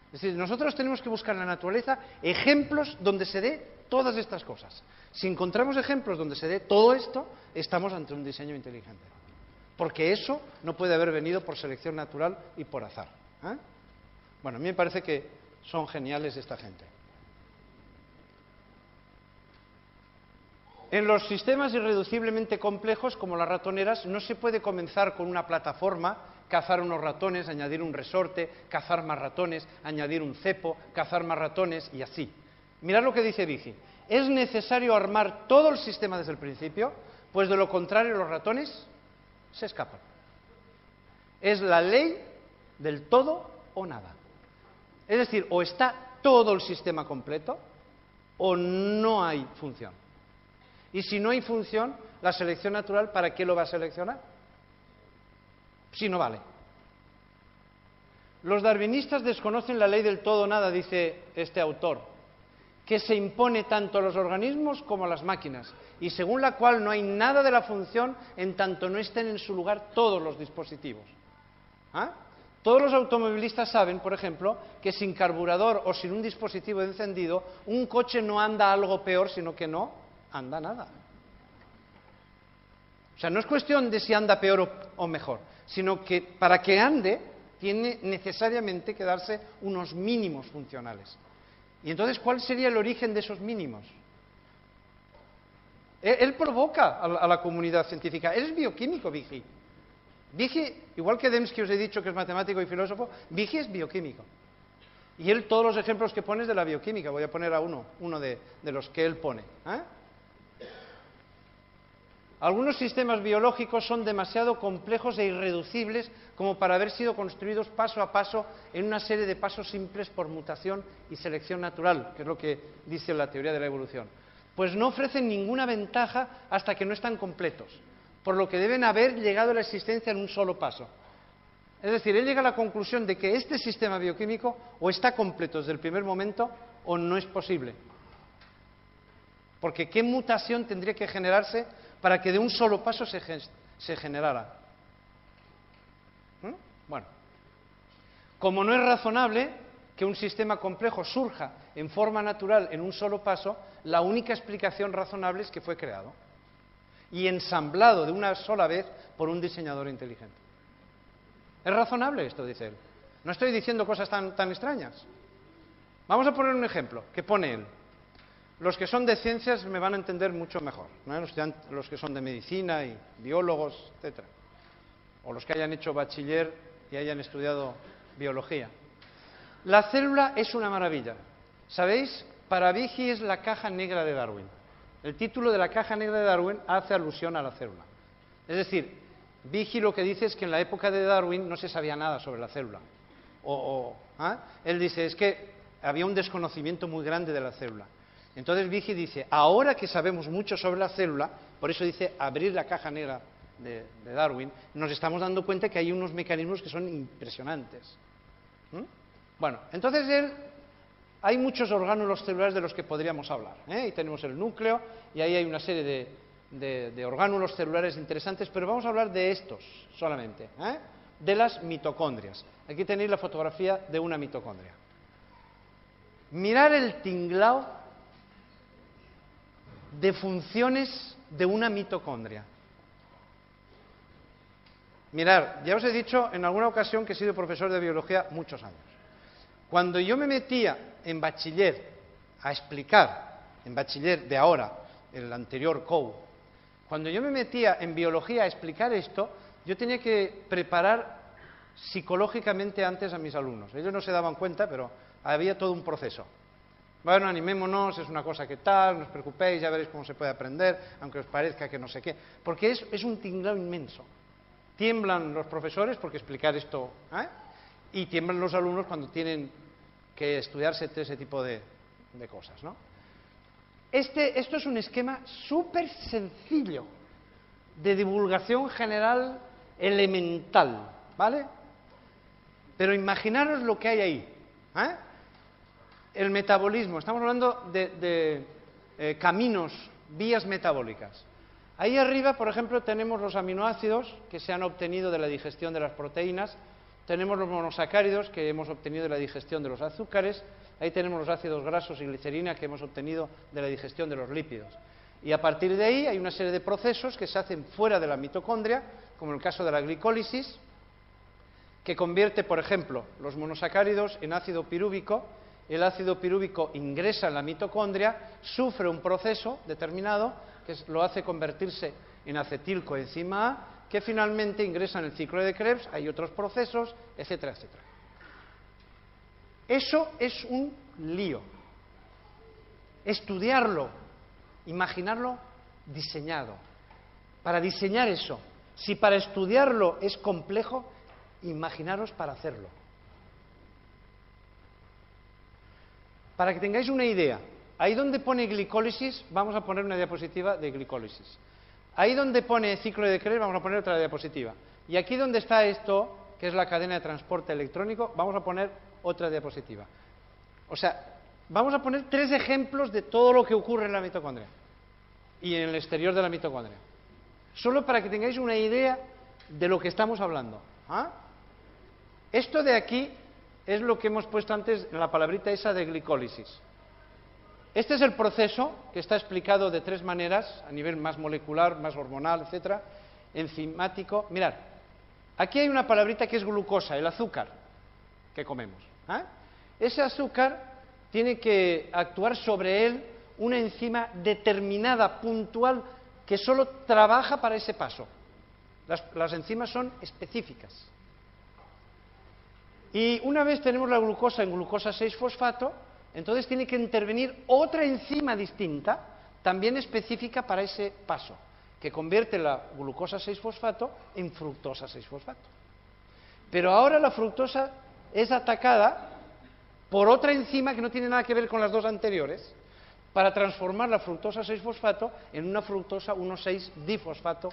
Es decir, nosotros tenemos que buscar en la naturaleza ejemplos donde se dé todas estas cosas. Si encontramos ejemplos donde se dé todo esto, estamos ante un diseño inteligente. Porque eso no puede haber venido por selección natural y por azar. Bueno, a mí me parece que son geniales esta gente. En los sistemas irreduciblemente complejos, como las ratoneras, no se puede comenzar con una plataforma, cazar unos ratones, añadir un resorte, cazar más ratones, añadir un cepo, cazar más ratones y así. Mirad lo que dice Vighi. Es necesario armar todo el sistema desde el principio, pues de lo contrario los ratones se escapan. Es la ley del todo o nada. Es decir, o está todo el sistema completo o no hay función. Y si no hay función, la selección natural, ¿para qué lo va a seleccionar? Si no vale. Los darwinistas desconocen la ley del todo o nada, dice este autor, que se impone tanto a los organismos como a las máquinas, y según la cual no hay nada de la función en tanto no estén en su lugar todos los dispositivos. Todos los automovilistas saben, por ejemplo, que sin carburador o sin un dispositivo encendido, un coche no anda algo peor, sino que no anda nada. O sea, no es cuestión de si anda peor o mejor, sino que para que ande tiene necesariamente que darse unos mínimos funcionales. Y entonces, ¿cuál sería el origen de esos mínimos? Él provoca a la comunidad científica. Él es bioquímico, Vighi. Vighi, igual que Dembski os he dicho que es matemático y filósofo, Vighi es bioquímico. Y él, todos los ejemplos que pone es de la bioquímica. Voy a poner a uno de los que él pone. Algunos sistemas biológicos son demasiado complejos e irreducibles como para haber sido construidos paso a paso en una serie de pasos simples por mutación y selección natural, que es lo que dice la teoría de la evolución. Pues no ofrecen ninguna ventaja hasta que no están completos, por lo que deben haber llegado a la existencia en un solo paso. Es decir, él llega a la conclusión de que este sistema bioquímico o está completo desde el primer momento o no es posible. Porque ¿qué mutación tendría que generarse para que de un solo paso se generara? Bueno, como no es razonable que un sistema complejo surja en forma natural en un solo paso, la única explicación razonable es que fue creado y ensamblado de una sola vez por un diseñador inteligente. ¿Es razonable esto?, dice él. No estoy diciendo cosas tan extrañas. Vamos a poner un ejemplo que pone él. Los que son de ciencias me van a entender mucho mejor, ¿no? Los que son de medicina y biólogos, etc. O los que hayan hecho bachiller y hayan estudiado biología. La célula es una maravilla. ¿Sabéis? Para Behe es la caja negra de Darwin. El título de la caja negra de Darwin hace alusión a la célula. Es decir, Behe lo que dice es que en la época de Darwin no se sabía nada sobre la célula. Él dice, es que había un desconocimiento muy grande de la célula. Entonces Behe dice, ahora que sabemos mucho sobre la célula, por eso dice abrir la caja negra de Darwin, nos estamos dando cuenta que hay unos mecanismos que son impresionantes. Bueno, entonces hay muchos orgánulos celulares de los que podríamos hablar. Y tenemos el núcleo, y ahí hay una serie de orgánulos celulares interesantes, pero vamos a hablar de estos solamente, de las mitocondrias. Aquí tenéis la fotografía de una mitocondria. Mirar el tinglao de funciones de una mitocondria. Mirad, ya os he dicho en alguna ocasión que he sido profesor de biología muchos años. Cuando yo me metía en bachiller a explicar, en bachiller de ahora, el anterior COU, cuando yo me metía en biología a explicar esto, yo tenía que preparar psicológicamente antes a mis alumnos. Ellos no se daban cuenta, pero había todo un proceso. Bueno, animémonos, es una cosa que tal, no os preocupéis, ya veréis cómo se puede aprender, aunque os parezca que no sé qué. Porque es un tinglado inmenso. Tiemblan los profesores porque explicar esto, y tiemblan los alumnos cuando tienen que estudiarse ese tipo de cosas, ¿no? Esto es un esquema súper sencillo de divulgación general elemental, ¿vale? Pero imaginaros lo que hay ahí, El metabolismo, estamos hablando de caminos, vías metabólicas. Ahí arriba, por ejemplo, tenemos los aminoácidos que se han obtenido de la digestión de las proteínas, tenemos los monosacáridos que hemos obtenido de la digestión de los azúcares, ahí tenemos los ácidos grasos y glicerina que hemos obtenido de la digestión de los lípidos. Y a partir de ahí hay una serie de procesos que se hacen fuera de la mitocondria, como en el caso de la glicólisis, que convierte, por ejemplo, los monosacáridos en ácido pirúvico. El ácido pirúvico ingresa en la mitocondria, sufre un proceso determinado que lo hace convertirse en acetilcoenzima A, que finalmente ingresa en el ciclo de Krebs, hay otros procesos, etcétera, etcétera. Eso es un lío. Estudiarlo, imaginarlo diseñado. Para diseñar eso, si para estudiarlo es complejo, imaginaros para hacerlo. Para que tengáis una idea, ahí donde pone glicólisis, vamos a poner una diapositiva de glicólisis. Ahí donde pone ciclo de Krebs, vamos a poner otra diapositiva. Y aquí donde está esto, que es la cadena de transporte electrónico, vamos a poner otra diapositiva. O sea, vamos a poner 3 ejemplos de todo lo que ocurre en la mitocondria y en el exterior de la mitocondria. Solo para que tengáis una idea de lo que estamos hablando. Esto de aquí es lo que hemos puesto antes en la palabrita esa de glicólisis. Este es el proceso que está explicado de 3 maneras, a nivel más molecular, más hormonal, etcétera, enzimático. Mirad, aquí hay una palabrita que es glucosa, el azúcar que comemos. Ese azúcar tiene que actuar sobre él una enzima determinada, puntual, que solo trabaja para ese paso. Las enzimas son específicas. Y una vez tenemos la glucosa en glucosa 6-fosfato, entonces tiene que intervenir otra enzima distinta, también específica para ese paso, que convierte la glucosa 6-fosfato en fructosa 6-fosfato. Pero ahora la fructosa es atacada por otra enzima que no tiene nada que ver con las dos anteriores, para transformar la fructosa 6-fosfato en una fructosa 1,6-difosfato,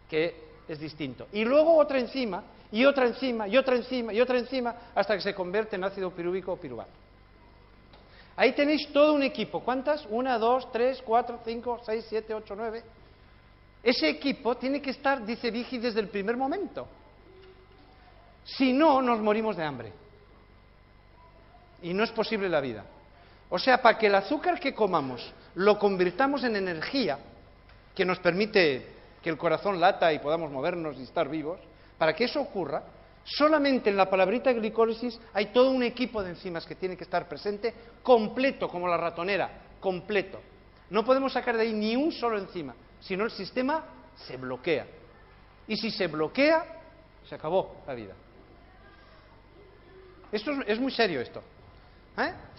que es distinto. Y luego otra enzima, y otra enzima, y otra enzima, y otra enzima, hasta que se convierte en ácido pirúvico o piruvato. Ahí tenéis todo un equipo. ¿Cuántas? 1, 2, 3, 4, 5, 6, 7, 8, 9. Ese equipo tiene que estar, dice Vigi, desde el primer momento. Si no, nos morimos de hambre. Y no es posible la vida. O sea, para que el azúcar que comamos lo convirtamos en energía, que nos permite que el corazón lata y podamos movernos y estar vivos, para que eso ocurra, solamente en la palabrita glicólisis hay todo un equipo de enzimas que tiene que estar presente, completo, como la ratonera, completo. No podemos sacar de ahí ni un solo enzima, si no el sistema se bloquea. Y si se bloquea, se acabó la vida. Esto es muy serio esto.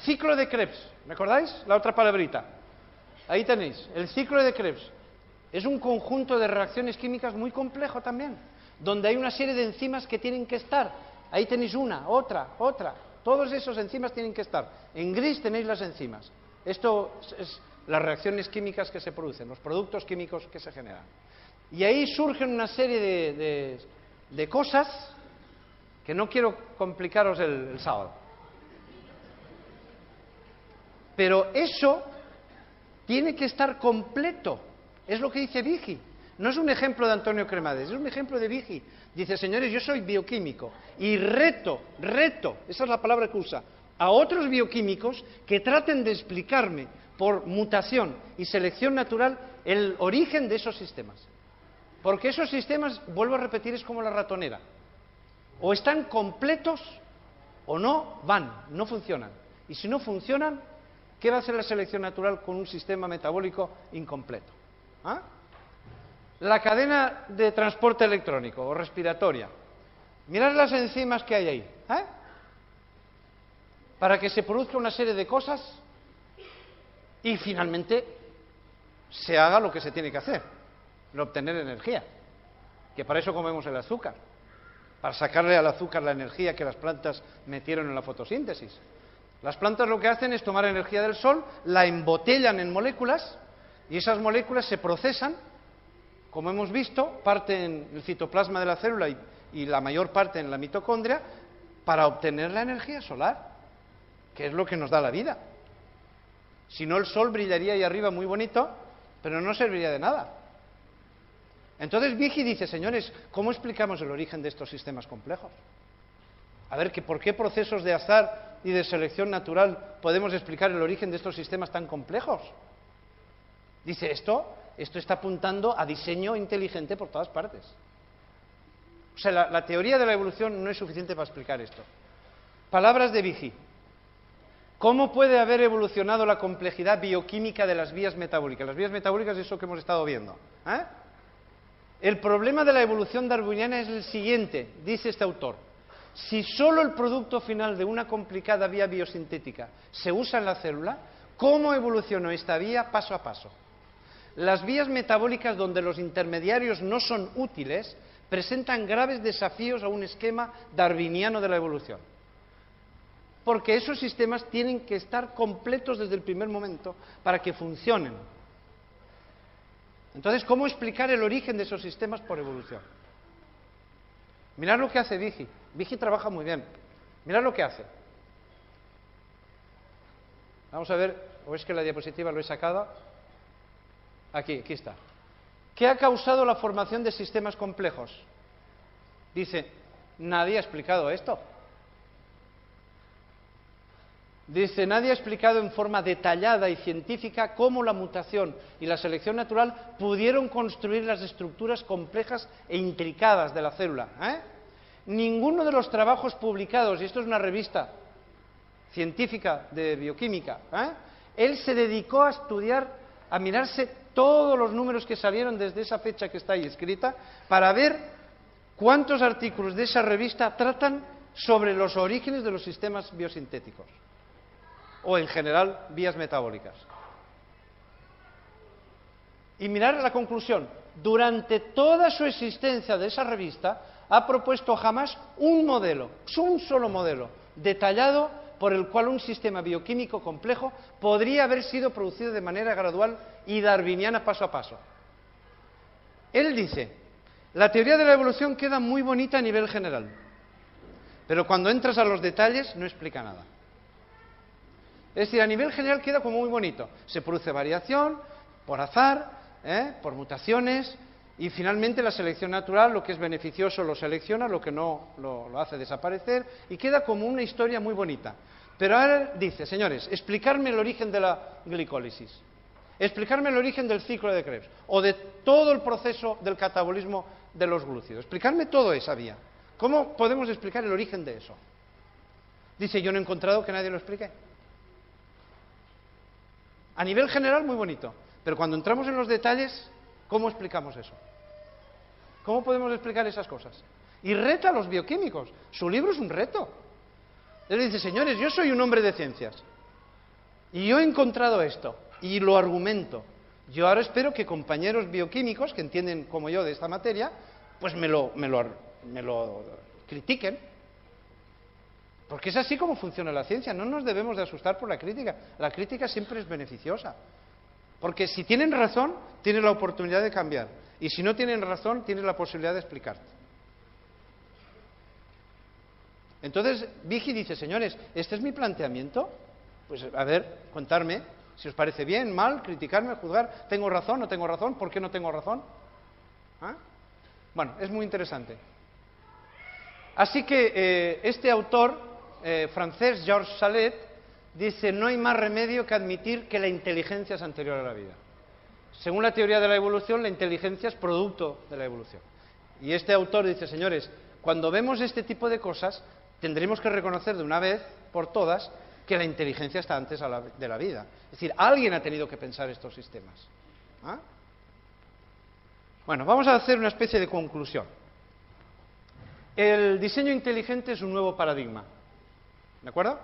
Ciclo de Krebs, ¿recordáis? La otra palabrita. Ahí tenéis, el ciclo de Krebs. Es un conjunto de reacciones químicas muy complejo también, donde hay una serie de enzimas que tienen que estar. Ahí tenéis una, otra. Todos esos enzimas tienen que estar. En gris tenéis las enzimas. Esto es las reacciones químicas que se producen, los productos químicos que se generan. Y ahí surgen una serie de cosas que no quiero complicaros el sábado. Pero eso tiene que estar completo. Es lo que dice Vigi. No es un ejemplo de Antonio Cremades, es un ejemplo de Vigi. Dice, señores, yo soy bioquímico y reto, esa es la palabra que usa, a otros bioquímicos que traten de explicarme por mutación y selección natural el origen de esos sistemas. Porque esos sistemas, vuelvo a repetir, es como la ratonera. O están completos o no van, no funcionan. Y si no funcionan, ¿qué va a hacer la selección natural con un sistema metabólico incompleto? La cadena de transporte electrónico o respiratoria. Mirad las enzimas que hay ahí. Para que se produzca una serie de cosas y finalmente se haga lo que se tiene que hacer, obtener energía. Que para eso comemos el azúcar. Para sacarle al azúcar la energía que las plantas metieron en la fotosíntesis. Las plantas lo que hacen es tomar energía del sol, la embotellan en moléculas y esas moléculas se procesan, como hemos visto, parte en el citoplasma de la célula y la mayor parte en la mitocondria, para obtener la energía solar, que es lo que nos da la vida. Si no, el sol brillaría ahí arriba muy bonito, pero no serviría de nada. Entonces Vigi dice, señores, ¿cómo explicamos el origen de estos sistemas complejos? A ver, ¿por qué procesos de azar y de selección natural podemos explicar el origen de estos sistemas tan complejos? Dice, esto está apuntando a diseño inteligente por todas partes. O sea, la teoría de la evolución no es suficiente para explicar esto. Palabras de Vigi. ¿Cómo puede haber evolucionado la complejidad bioquímica de las vías metabólicas? Las vías metabólicas es eso que hemos estado viendo. El problema de la evolución darwiniana es el siguiente, dice este autor. Si solo el producto final de una complicada vía biosintética se usa en la célula, ¿cómo evolucionó esta vía paso a paso? Las vías metabólicas donde los intermediarios no son útiles presentan graves desafíos a un esquema darwiniano de la evolución. Porque esos sistemas tienen que estar completos desde el primer momento para que funcionen. Entonces, ¿cómo explicar el origen de esos sistemas por evolución? Mirad lo que hace Vigi. Vigi trabaja muy bien. Mirad lo que hace. Vamos a ver, o es que la diapositiva lo he sacado. Aquí está. ¿Qué ha causado la formación de sistemas complejos? Dice, nadie ha explicado esto. Dice, nadie ha explicado en forma detallada y científica cómo la mutación y la selección natural pudieron construir las estructuras complejas e intricadas de la célula. Ninguno de los trabajos publicados, y esto es una revista científica de bioquímica, él se dedicó a estudiar, a mirarse todos los números que salieron desde esa fecha que está ahí escrita, para ver cuántos artículos de esa revista tratan sobre los orígenes de los sistemas biosintéticos, o en general vías metabólicas. Y mirar la conclusión. Durante toda su existencia de esa revista, ha propuesto jamás un modelo, un solo modelo, detallado por el cual un sistema bioquímico complejo podría haber sido producido de manera gradual y darwiniana paso a paso. Él dice, la teoría de la evolución queda muy bonita a nivel general, pero cuando entras a los detalles no explica nada. Es decir, a nivel general queda como muy bonito. Se produce variación por azar, por mutaciones, y finalmente la selección natural, lo que es beneficioso lo selecciona, lo que no lo hace desaparecer, y queda como una historia muy bonita. Pero ahora dice, señores, explicarme el origen de la glicólisis, explicarme el origen del ciclo de Krebs, o de todo el proceso del catabolismo de los glúcidos, explicarme todo esa vía. ¿Cómo podemos explicar el origen de eso? Dice, yo no he encontrado que nadie lo explique. A nivel general, muy bonito, pero cuando entramos en los detalles, ¿cómo explicamos eso? ¿Cómo podemos explicar esas cosas? Y reta a los bioquímicos. Su libro es un reto. Él dice, señores, yo soy un hombre de ciencias y yo he encontrado esto y lo argumento. Yo ahora espero que compañeros bioquímicos que entienden como yo de esta materia, pues me lo critiquen. Porque es así como funciona la ciencia. No nos debemos de asustar por la crítica. La crítica siempre es beneficiosa. Porque si tienen razón, tienen la oportunidad de cambiar. Y si no tienen razón, tienen la posibilidad de explicarte. Entonces, Vigi dice, señores, ¿este es mi planteamiento? Pues, a ver, contarme si os parece bien, mal, criticarme, juzgar. ¿Tengo razón, no tengo razón? ¿Por qué no tengo razón? ¿Ah? Bueno, es muy interesante. Así que este autor francés, Georges Salet, dice, no hay más remedio que admitir que la inteligencia es anterior a la vida. Según la teoría de la evolución, la inteligencia es producto de la evolución. Y este autor dice, señores, cuando vemos este tipo de cosas, tendremos que reconocer de una vez por todas que la inteligencia está antes de la vida. Es decir, alguien ha tenido que pensar estos sistemas. ¿Ah? Bueno, vamos a hacer una especie de conclusión. El diseño inteligente es un nuevo paradigma. ¿De acuerdo?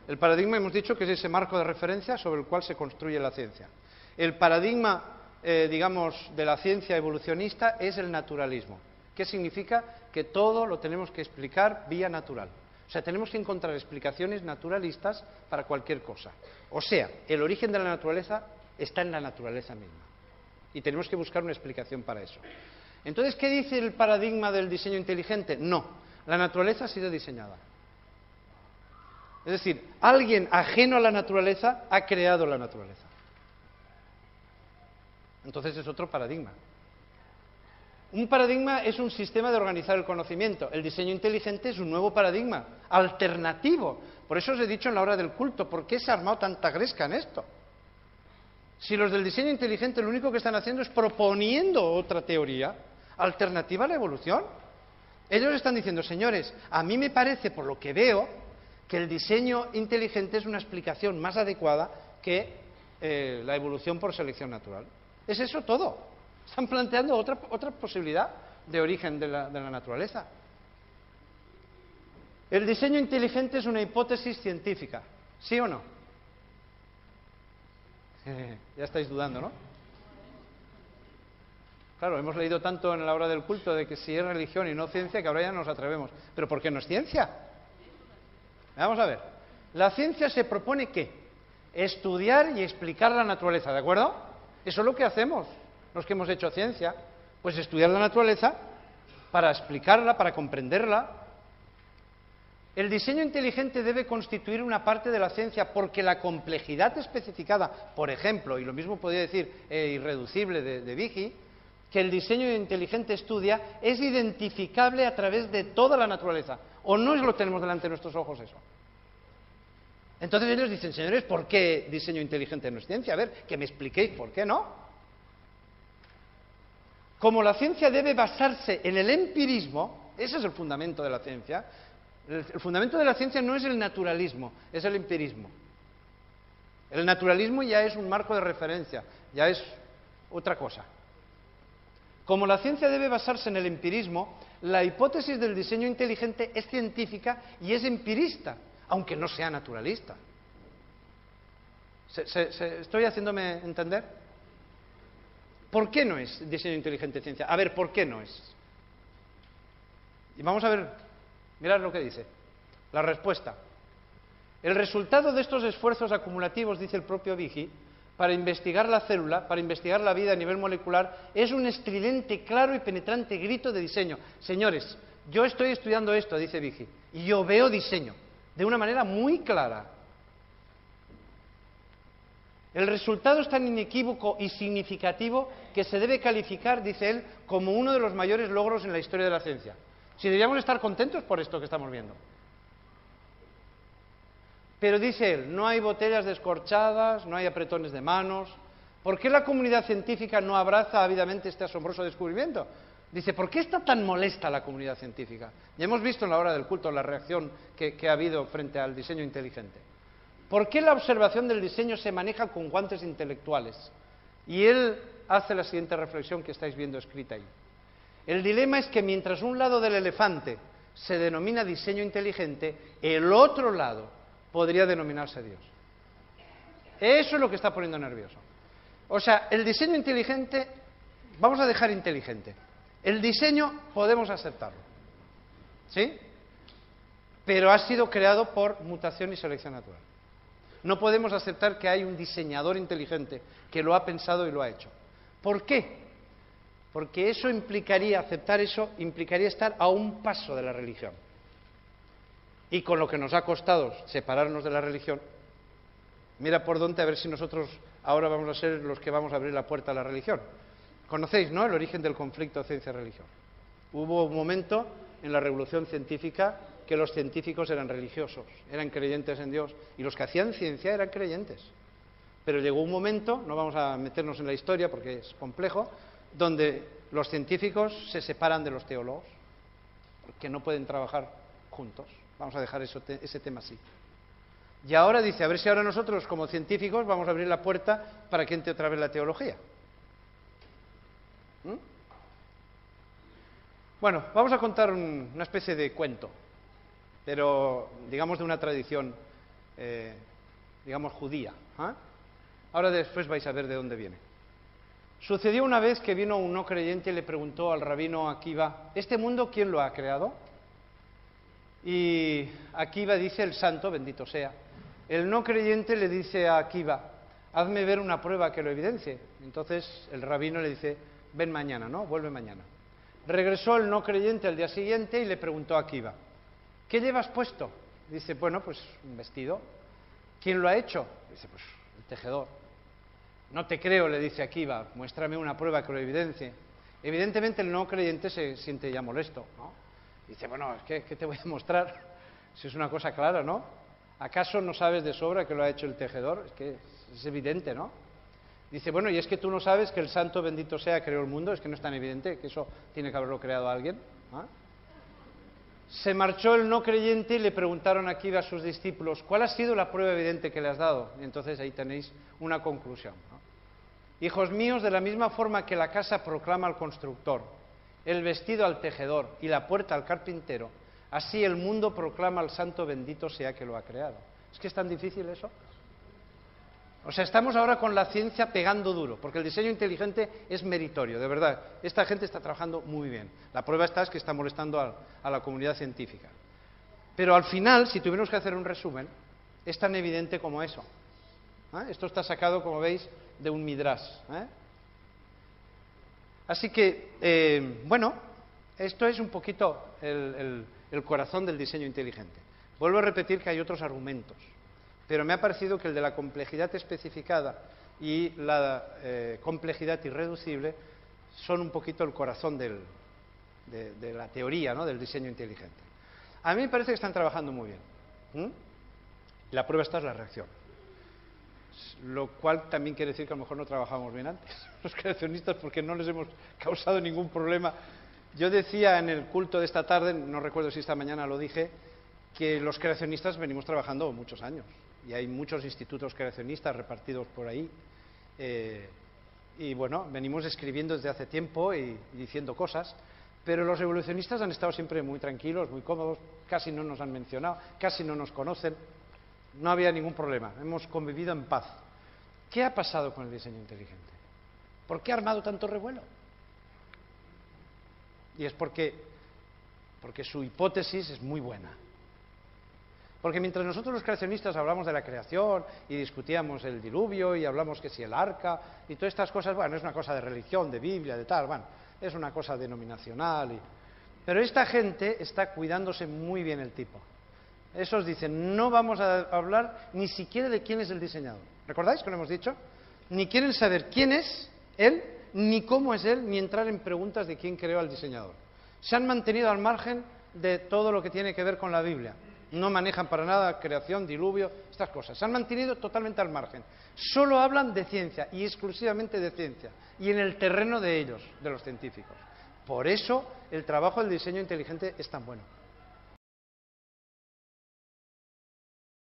El paradigma hemos dicho que es ese marco de referencia sobre el cual se construye la ciencia. El paradigma, digamos, de la ciencia evolucionista es el naturalismo. ¿Qué significa? Que todo lo tenemos que explicar vía natural. O sea, tenemos que encontrar explicaciones naturalistas para cualquier cosa. O sea, el origen de la naturaleza está en la naturaleza misma. Y tenemos que buscar una explicación para eso. Entonces, ¿qué dice el paradigma del diseño inteligente? No, la naturaleza ha sido diseñada. Es decir, alguien ajeno a la naturaleza ha creado la naturaleza. Entonces es otro paradigma. Un paradigma es un sistema de organizar el conocimiento. El diseño inteligente es un nuevo paradigma, alternativo. Por eso os he dicho en la hora del culto, ¿por qué se ha armado tanta gresca en esto? Si los del diseño inteligente lo único que están haciendo es proponiendo otra teoría alternativa a la evolución. Ellos están diciendo, señores, a mí me parece, por lo que veo, que el diseño inteligente es una explicación más adecuada que la evolución por selección natural. Es eso todo. Están planteando otra posibilidad de origen de la naturaleza. El diseño inteligente es una hipótesis científica, ¿sí o no? Ya estáis dudando, ¿no? Claro, hemos leído tanto en la hora del culto de que si es religión y no ciencia, que ahora ya no nos atrevemos. ¿Pero por qué no es ciencia? Vamos a ver. La ciencia se propone ¿qué? Estudiar y explicar la naturaleza, ¿de acuerdo? Eso es lo que hacemos, los que hemos hecho ciencia. Pues estudiar la naturaleza para explicarla, para comprenderla. El diseño inteligente debe constituir una parte de la ciencia porque la complejidad especificada, por ejemplo, y lo mismo podría decir irreducible de Vigi, que el diseño inteligente estudia, es identificable a través de toda la naturaleza. ¿O no lo tenemos delante de nuestros ojos eso? Entonces ellos dicen, señores, ¿por qué diseño inteligente no es ciencia? A ver, que me expliquéis por qué no. Como la ciencia debe basarse en el empirismo, ese es el fundamento de la ciencia. El fundamento de la ciencia no es el naturalismo, es el empirismo. El naturalismo ya es un marco de referencia, ya es otra cosa. Como la ciencia debe basarse en el empirismo, la hipótesis del diseño inteligente es científica y es empirista, aunque no sea naturalista. ¿Estoy haciéndome entender? ¿Por qué no es diseño inteligente ciencia? A ver, ¿por qué no es? Y vamos a ver, mirad lo que dice. La respuesta. El resultado de estos esfuerzos acumulativos, dice el propio Vighi, para investigar la célula, para investigar la vida a nivel molecular, es un estridente, claro y penetrante grito de diseño. Señores, yo estoy estudiando esto, dice Vighi, y yo veo diseño, de una manera muy clara. El resultado es tan inequívoco y significativo que se debe calificar, dice él, como uno de los mayores logros en la historia de la ciencia. Si deberíamos estar contentos por esto que estamos viendo. Pero dice él, no hay botellas descorchadas, no hay apretones de manos. ¿Por qué la comunidad científica no abraza ávidamente este asombroso descubrimiento? Dice, ¿por qué está tan molesta la comunidad científica? Ya hemos visto en la hora del culto la reacción que ha habido frente al diseño inteligente. ¿Por qué la observación del diseño se maneja con guantes intelectuales? Y él hace la siguiente reflexión que estáis viendo escrita ahí. El dilema es que mientras un lado del elefante se denomina diseño inteligente, el otro lado podría denominarse Dios. Eso es lo que está poniendo nervioso. O sea, el diseño inteligente, vamos a dejar inteligente. El diseño podemos aceptarlo, ¿sí? Pero ha sido creado por mutación y selección natural. No podemos aceptar que hay un diseñador inteligente que lo ha pensado y lo ha hecho. ¿Por qué? Porque eso implicaría, aceptar eso, implicaría estar a un paso de la religión. Y con lo que nos ha costado separarnos de la religión, mira por dónde a ver si nosotros ahora vamos a ser los que vamos a abrir la puerta a la religión. Conocéis, ¿no?, el origen del conflicto ciencia-religión. Hubo un momento en la revolución científica que los científicos eran religiosos, eran creyentes en Dios, y los que hacían ciencia eran creyentes. Pero llegó un momento, no vamos a meternos en la historia porque es complejo, donde los científicos se separan de los teólogos, porque no pueden trabajar juntos. Vamos a dejar ese tema así. Y ahora dice, a ver si ahora nosotros como científicos vamos a abrir la puerta para que entre otra vez la teología. Bueno, vamos a contar una especie de cuento, pero digamos de una tradición, digamos judía. Ahora después vais a ver de dónde viene. Sucedió una vez que vino un no creyente y le preguntó al rabino Akiva, ¿este mundo quién lo ha creado? Y Akiva dice, el santo, bendito sea. El no creyente le dice a Akiva, hazme ver una prueba que lo evidencie. Entonces el rabino le dice, ven mañana, ¿no? Vuelve mañana. Regresó el no creyente al día siguiente y le preguntó a Akiva, ¿qué llevas puesto? Dice, bueno, pues un vestido. ¿Quién lo ha hecho? Dice, pues el tejedor. No te creo, le dice Akiva, muéstrame una prueba que lo evidencie. Evidentemente el no creyente se siente ya molesto, ¿no? Dice, bueno, ¿qué te voy a mostrar? Si es una cosa clara, ¿no? ¿Acaso no sabes de sobra que lo ha hecho el tejedor? Es que es evidente, ¿no? Dice, bueno, y es que tú no sabes que el santo bendito sea creó el mundo, es que no es tan evidente, que eso tiene que haberlo creado alguien. Se marchó el no creyente y le preguntaron aquí a sus discípulos, ¿cuál ha sido la prueba evidente que le has dado? Y entonces ahí tenéis una conclusión, ¿no? Hijos míos, de la misma forma que la casa proclama al constructor, el vestido al tejedor y la puerta al carpintero, así el mundo proclama al santo bendito sea que lo ha creado. ¿Es que es tan difícil eso? O sea, estamos ahora con la ciencia pegando duro, porque el diseño inteligente es meritorio, de verdad. Esta gente está trabajando muy bien. La prueba es que está molestando a la comunidad científica. Pero al final, si tuviéramos que hacer un resumen, es tan evidente como eso. Esto está sacado, como veis, de un midrash. Así que, bueno, esto es un poquito el corazón del diseño inteligente. Vuelvo a repetir que hay otros argumentos, pero me ha parecido que el de la complejidad especificada y la complejidad irreducible son un poquito el corazón de la teoría, ¿no?, del diseño inteligente. A mí me parece que están trabajando muy bien. La prueba esta es la reacción. Lo cual también quiere decir que a lo mejor no trabajamos bien antes, los creacionistas, porque no les hemos causado ningún problema. Yo decía en el culto de esta tarde, no recuerdo si esta mañana lo dije, que los creacionistas venimos trabajando muchos años y hay muchos institutos creacionistas repartidos por ahí y bueno, venimos escribiendo desde hace tiempo y diciendo cosas, pero los evolucionistas han estado siempre muy tranquilos, muy cómodos, casi no nos han mencionado, casi no nos conocen, no había ningún problema, hemos convivido en paz. ¿Qué ha pasado con el diseño inteligente? ¿Por qué ha armado tanto revuelo? Y es porque su hipótesis es muy buena. Porque mientras nosotros los creacionistas hablamos de la creación y discutíamos el diluvio y hablamos que si el arca y todas estas cosas, bueno, es una cosa de religión, de Biblia, de tal, bueno, es una cosa denominacional. Pero esta gente está cuidándose muy bien el tipo. Esos dicen, no vamos a hablar ni siquiera de quién es el diseñador. ¿Recordáis que lo hemos dicho? Ni quieren saber quién es él, ni cómo es él, ni entrar en preguntas de quién creó al diseñador. Se han mantenido al margen de todo lo que tiene que ver con la Biblia. No manejan para nada creación, diluvio, estas cosas. Se han mantenido totalmente al margen. Solo hablan de ciencia y exclusivamente de ciencia. Y en el terreno de ellos, de los científicos. Por eso el trabajo del diseño inteligente es tan bueno.